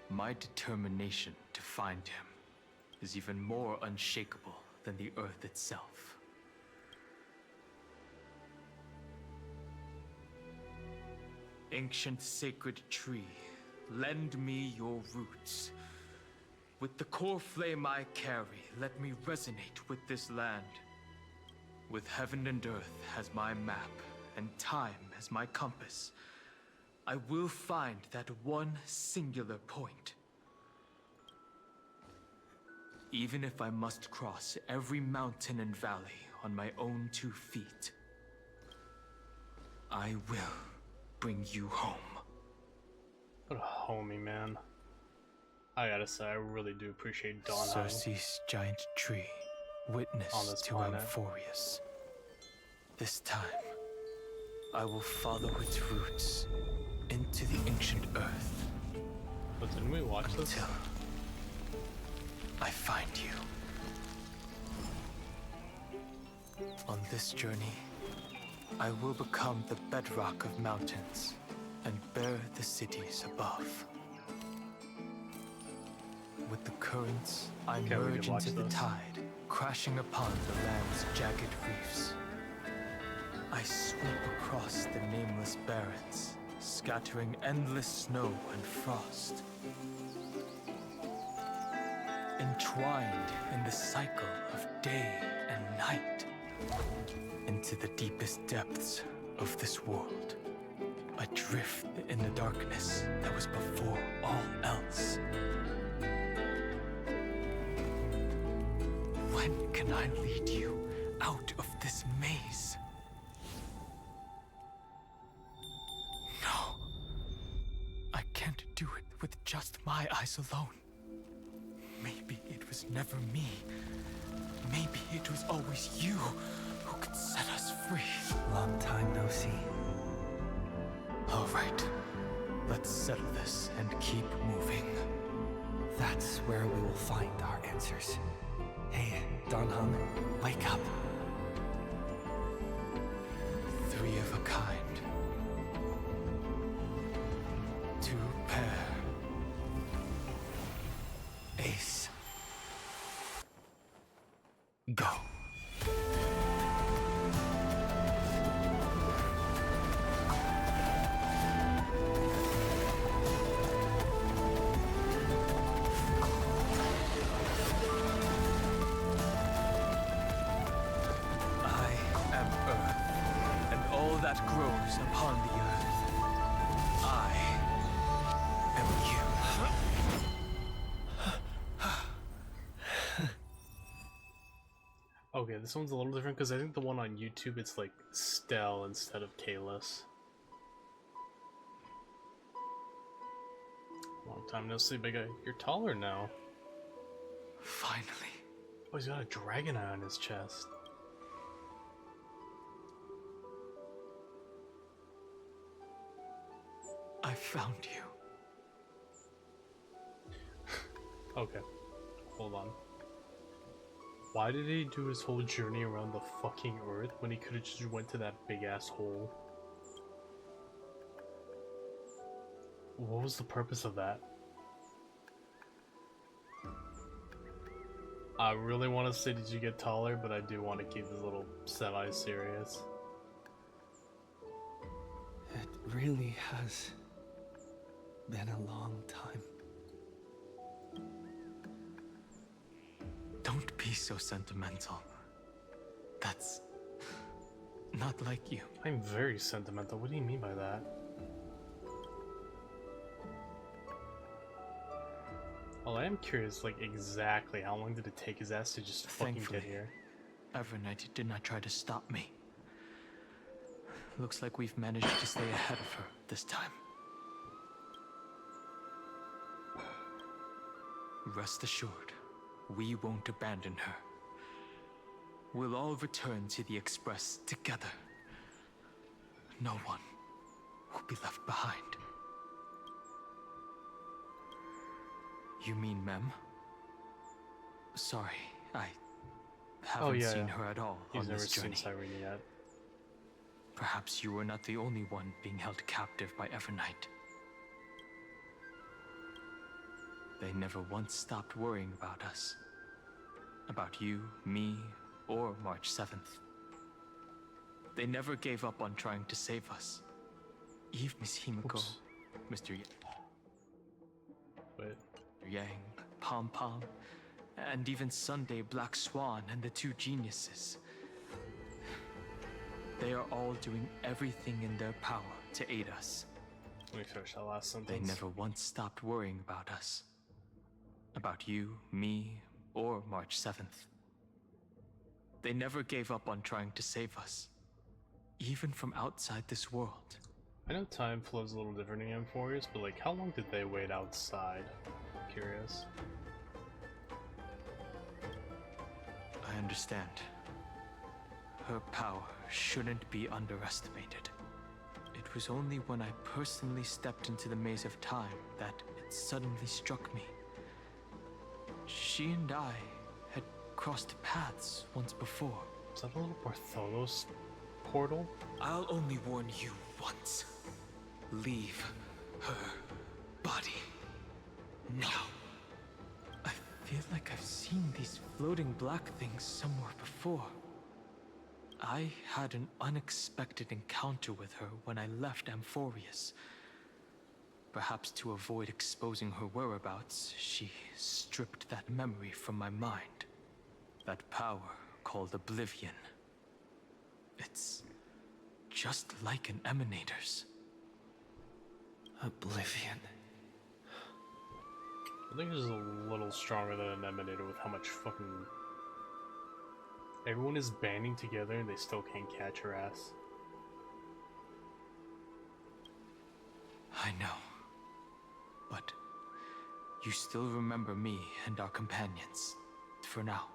my determination to find him is even more unshakable than the earth itself. Ancient sacred tree, lend me your roots. With the core flame I carry, let me resonate with this land. With heaven and earth as my map, and time as my compass, I will find that one singular point. Even if I must cross every mountain and valley on my own 2 feet, I will bring you home. What a homie, man. I gotta say, I really do appreciate Dawn Circe's giant tree, witness on this to planet. Amphorius. This time, I will follow its roots into the ancient earth. But didn't we watch this? Until I find you. On this journey, I will become the bedrock of mountains and bear the cities above. With the currents, I merge into the tide, crashing upon the land's jagged reefs. I sweep across the nameless barrens, scattering endless snow and frost. Entwined in the cycle of day and night, into the deepest depths of this world, adrift in the darkness that was before all else. When can I lead you out of this maze? No. I can't do it with just my eyes alone. Maybe it was never me. Maybe it was always you who could set us free. free. Long time no see. All right. Let's settle this and keep moving. That's where we will find our answers. Hey, Don Hung, wake up. Three of a kind. Two pair. Ace. Go. That grows upon the earth. I am you. Okay, this one's a little different because I think the one on YouTube it's like Stell instead of Kalis. Long time no see, big guy. You're taller now. Finally. Oh, he's got a dragon eye on his chest. I found you. Okay, hold on. Why did he do his whole journey around the fucking earth when he could have just went to that big ass hole? What was the purpose of that? I really want to say did you get taller, but I do want to keep this a little semi-serious. It really has been a long time. Don't be so sentimental. That's not like you. I'm very sentimental. What do you mean by that? Well, I am curious, like, exactly how long did it take his ass to just fucking get here? Evernight did not try to stop me. Looks like we've managed to stay ahead of her this time. Rest assured, we won't abandon her. We'll all return to the Express together. No one will be left behind. You mean Mem? Sorry, I haven't seen her at all on this journey. He's never seen Cyrene yet. Perhaps you were not the only one being held captive by Evernight. They never once stopped worrying about us. About you, me, or March 7th. They never gave up on trying to save us. Eve, Miss Himiko, Mr. Yang, Pom Pom, and even Sunday Black Swan and the two geniuses. They are all doing everything in their power to aid us. Let me finish that last sentence. They never once stopped worrying about us. About you, me, or March 7th. They never gave up on trying to save us. Even from outside this world. I know time flows a little different in Amphorius, but like, how long did they wait outside? I'm curious. I understand. Her power shouldn't be underestimated. It was only when I personally stepped into the maze of time that it suddenly struck me. She and I had crossed paths once before. Is that a little Bartholos portal? I'll only warn you once. Leave her body. Now. I feel like I've seen these floating black things somewhere before. I had an unexpected encounter with her when I left Amphorius. Perhaps to avoid exposing her whereabouts, she stripped that memory from my mind. That power called Oblivion. It's just like an Emanator's. Oblivion. I think it's a little stronger than an Emanator with how much fucking... Everyone is banding together and they still can't catch her ass. I know. But you still remember me and our companions, for now.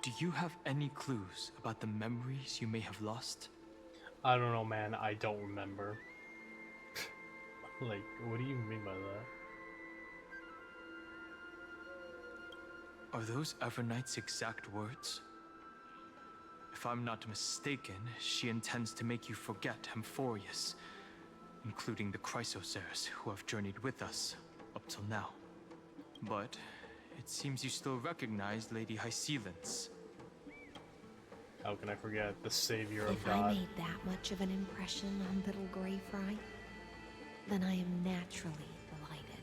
Do you have any clues about the memories you may have lost? I don't know, man. I don't remember. Like, what do you mean by that? Are those Everknight's exact words? If I'm not mistaken, she intends to make you forget Amphorius, including the Chrysosaurs who have journeyed with us up till now. But it seems you still recognize Lady Hycelens. How can I forget the savior of If God? I made that much of an impression on little Greyfry, then I am naturally delighted.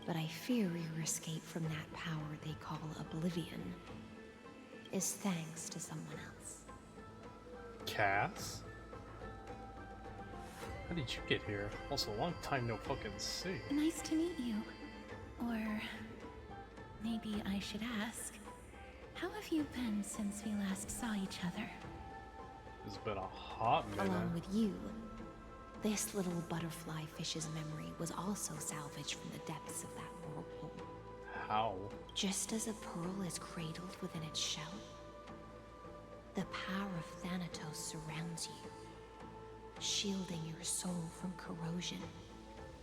But I fear your escape from that power they call Oblivion is thanks to someone else. Cass? How did you get here? Also, long time no fucking see. Nice to meet you. Or maybe I should ask, how have you been since we last saw each other? It's been a hot minute. Along with you, this little butterfly fish's memory was also salvaged from the depths of that whirlpool. How? Just as a pearl is cradled within its shell, the power of Thanatos surrounds you, shielding your soul from corrosion.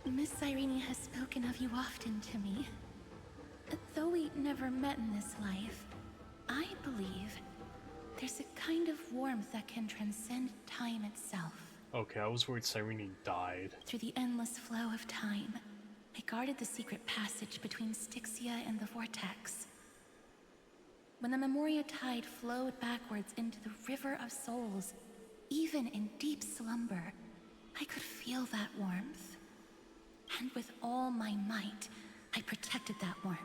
Miss Irene has spoken of you often to me. Though we never met in this life, I believe there's a kind of warmth that can transcend time itself. Okay, I was worried Cyrene died. Through the endless flow of time, I guarded the secret passage between Styxia and the Vortex. When the Memoria tide flowed backwards into the River of Souls, even in deep slumber, I could feel that warmth. And with all my might, I protected that warmth.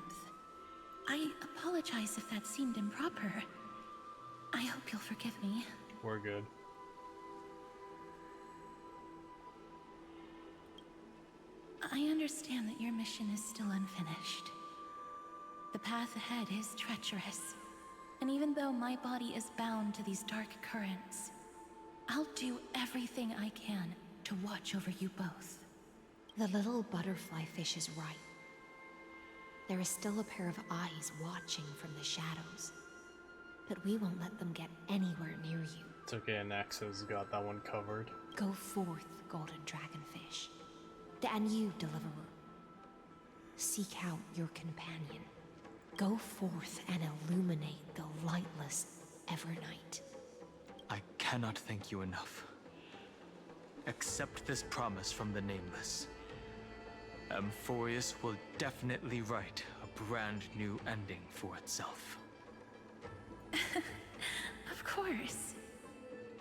I apologize if that seemed improper. I hope you'll forgive me. We're good. I understand that your mission is still unfinished. The path ahead is treacherous, and even though my body is bound to these dark currents, I'll do everything I can to watch over you both. The little butterfly fish is right. There is still a pair of eyes watching from the shadows, but we won't let them get anywhere near you. It's okay, Nax has got that one covered. Go forth, golden dragonfish. And you, deliverer. Seek out your companion. Go forth and illuminate the lightless Evernight. I cannot thank you enough. Accept this promise from the Nameless. Amphorius will definitely write a brand new ending for itself. Of course.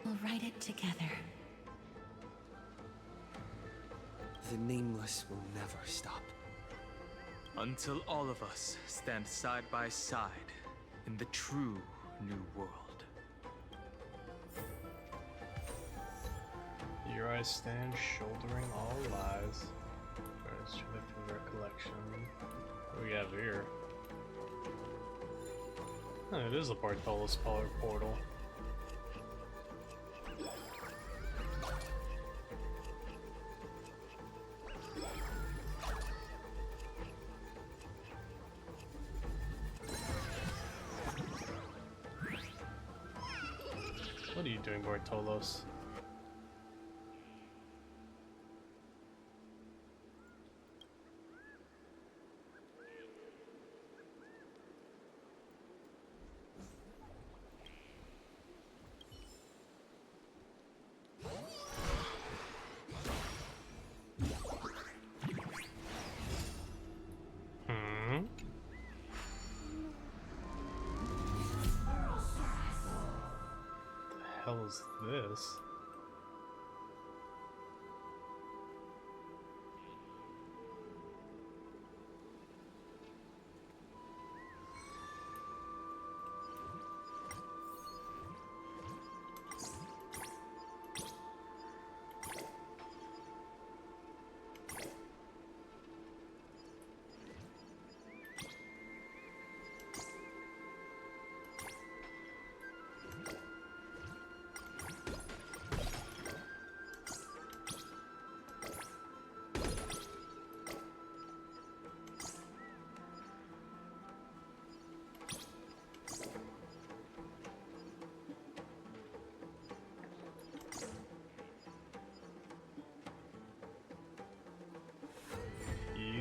We'll write it together. The Nameless will never stop. Until all of us stand side by side in the true new world. Here I stand, shouldering all lies. Let's try the recollection. What do we have here? Oh, it is a Bartolus portal. What are you doing, Bartolos? What the hell is this?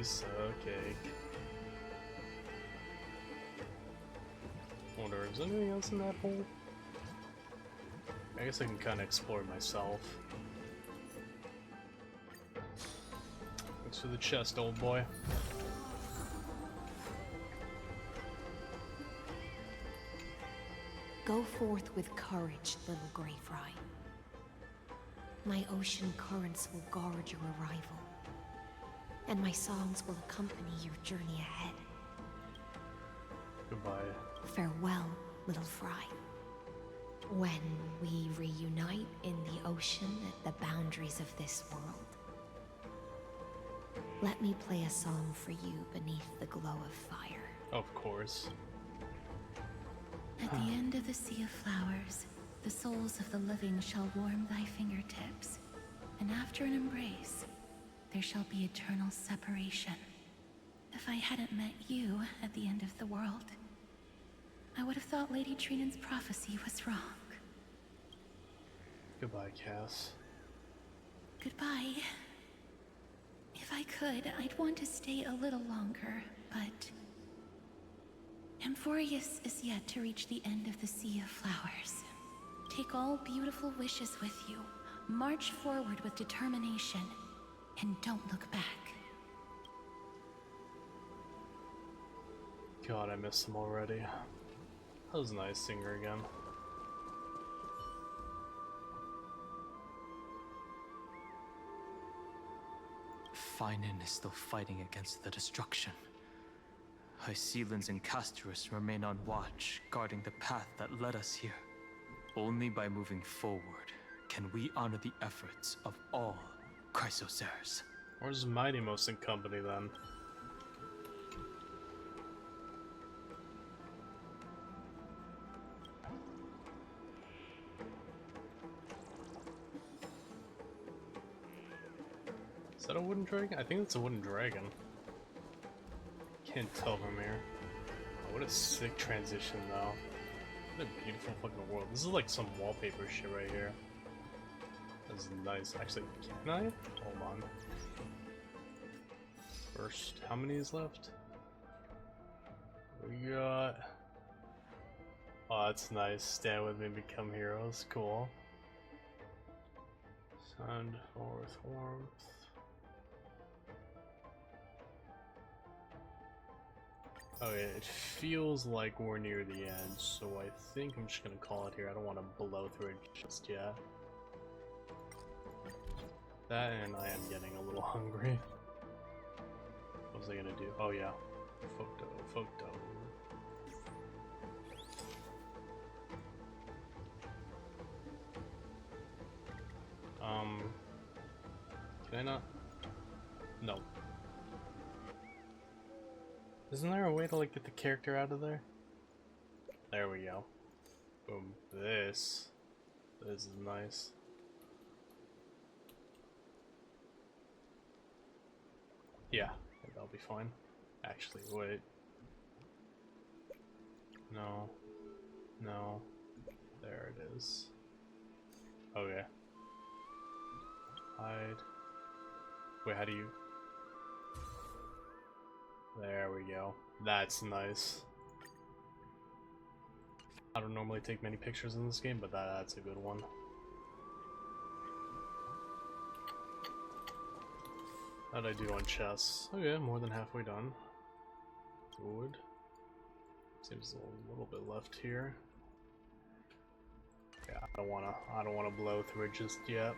piece of cake. Wonder, is there anything else in that hole? I guess I can kind of explore myself. Thanks for the chest, old boy. Go forth with courage, little Grey Fry. My ocean currents will guard your arrival, and my songs will accompany your journey ahead. Goodbye. Farewell, little Fry. When we reunite in the ocean at the boundaries of this world, let me play a song for you beneath the glow of fire. Of course. At the end of the sea of flowers, the souls of the living shall warm thy fingertips, and after an embrace, there shall be eternal separation. If I hadn't met you at the end of the world, I would have thought Lady Trinan's prophecy was wrong. Goodbye, Cass. Goodbye. If I could, I'd want to stay a little longer, but Amphorius is yet to reach the end of the Sea of Flowers. Take all beautiful wishes with you, march forward with determination, and don't look back. God, I miss him already. That was nice seeing her again. Finan is still fighting against the destruction. Hycelans and Castorus remain on watch, guarding the path that led us here. Only by moving forward can we honor the efforts of all Chrysoceres. Where's Mightymost and company then? Is that a wooden dragon? I think it's a wooden dragon. Can't tell from here. Oh, what a sick transition though. What a beautiful fucking world. This is like some wallpaper shit right here. That's nice. Actually, can I? Hold on. First, how many is left? We got... Oh, that's nice. Stand with me and become heroes. Cool. Send forth warmth. Okay, it feels like we're near the end, so I think I'm just gonna call it here. I don't want to blow through it just yet. That, and I am getting a little hungry. What was I gonna do? Oh yeah, photo. Can I not? No. Isn't there a way to like get the character out of there? There we go. Boom. This is nice. Yeah, that'll be fine. Actually, wait. No. No. There it is. Okay. Hide. Wait, how do you... There we go. That's nice. I don't normally take many pictures in this game, but that's a good one. How'd I do on chess? Okay, more than halfway done. Good. Seems a little bit left here. Yeah, I don't wanna blow through it just yet.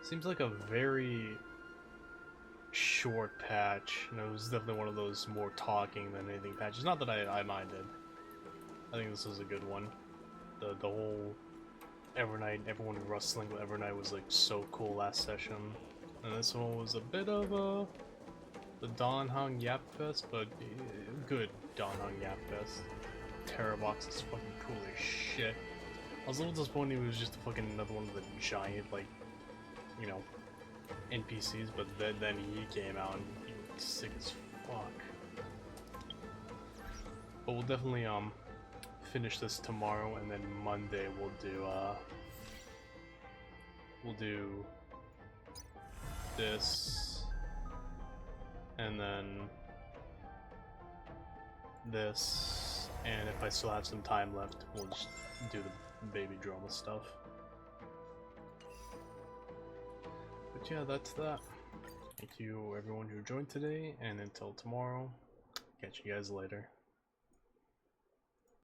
Seems like a very short patch, and it was definitely one of those more talking than anything patches. Not that I minded. I think this was a good one. The whole Evernight, everyone rustling with Evernight was like so cool last session. And this one was a bit of the Don Hung Yap Fest, but good Don Hung Yap Fest. Terra Box is fucking cool as shit. I was a little disappointed it was just fucking another one of the giant, like, you know, NPCs, but then he came out and he was sick as fuck. But we'll definitely finish this tomorrow, and then Monday we'll do this, and then this, and if I still have some time left, we'll just do the baby drama stuff. But yeah, that's that. Thank you everyone who joined today, and until tomorrow, catch you guys later.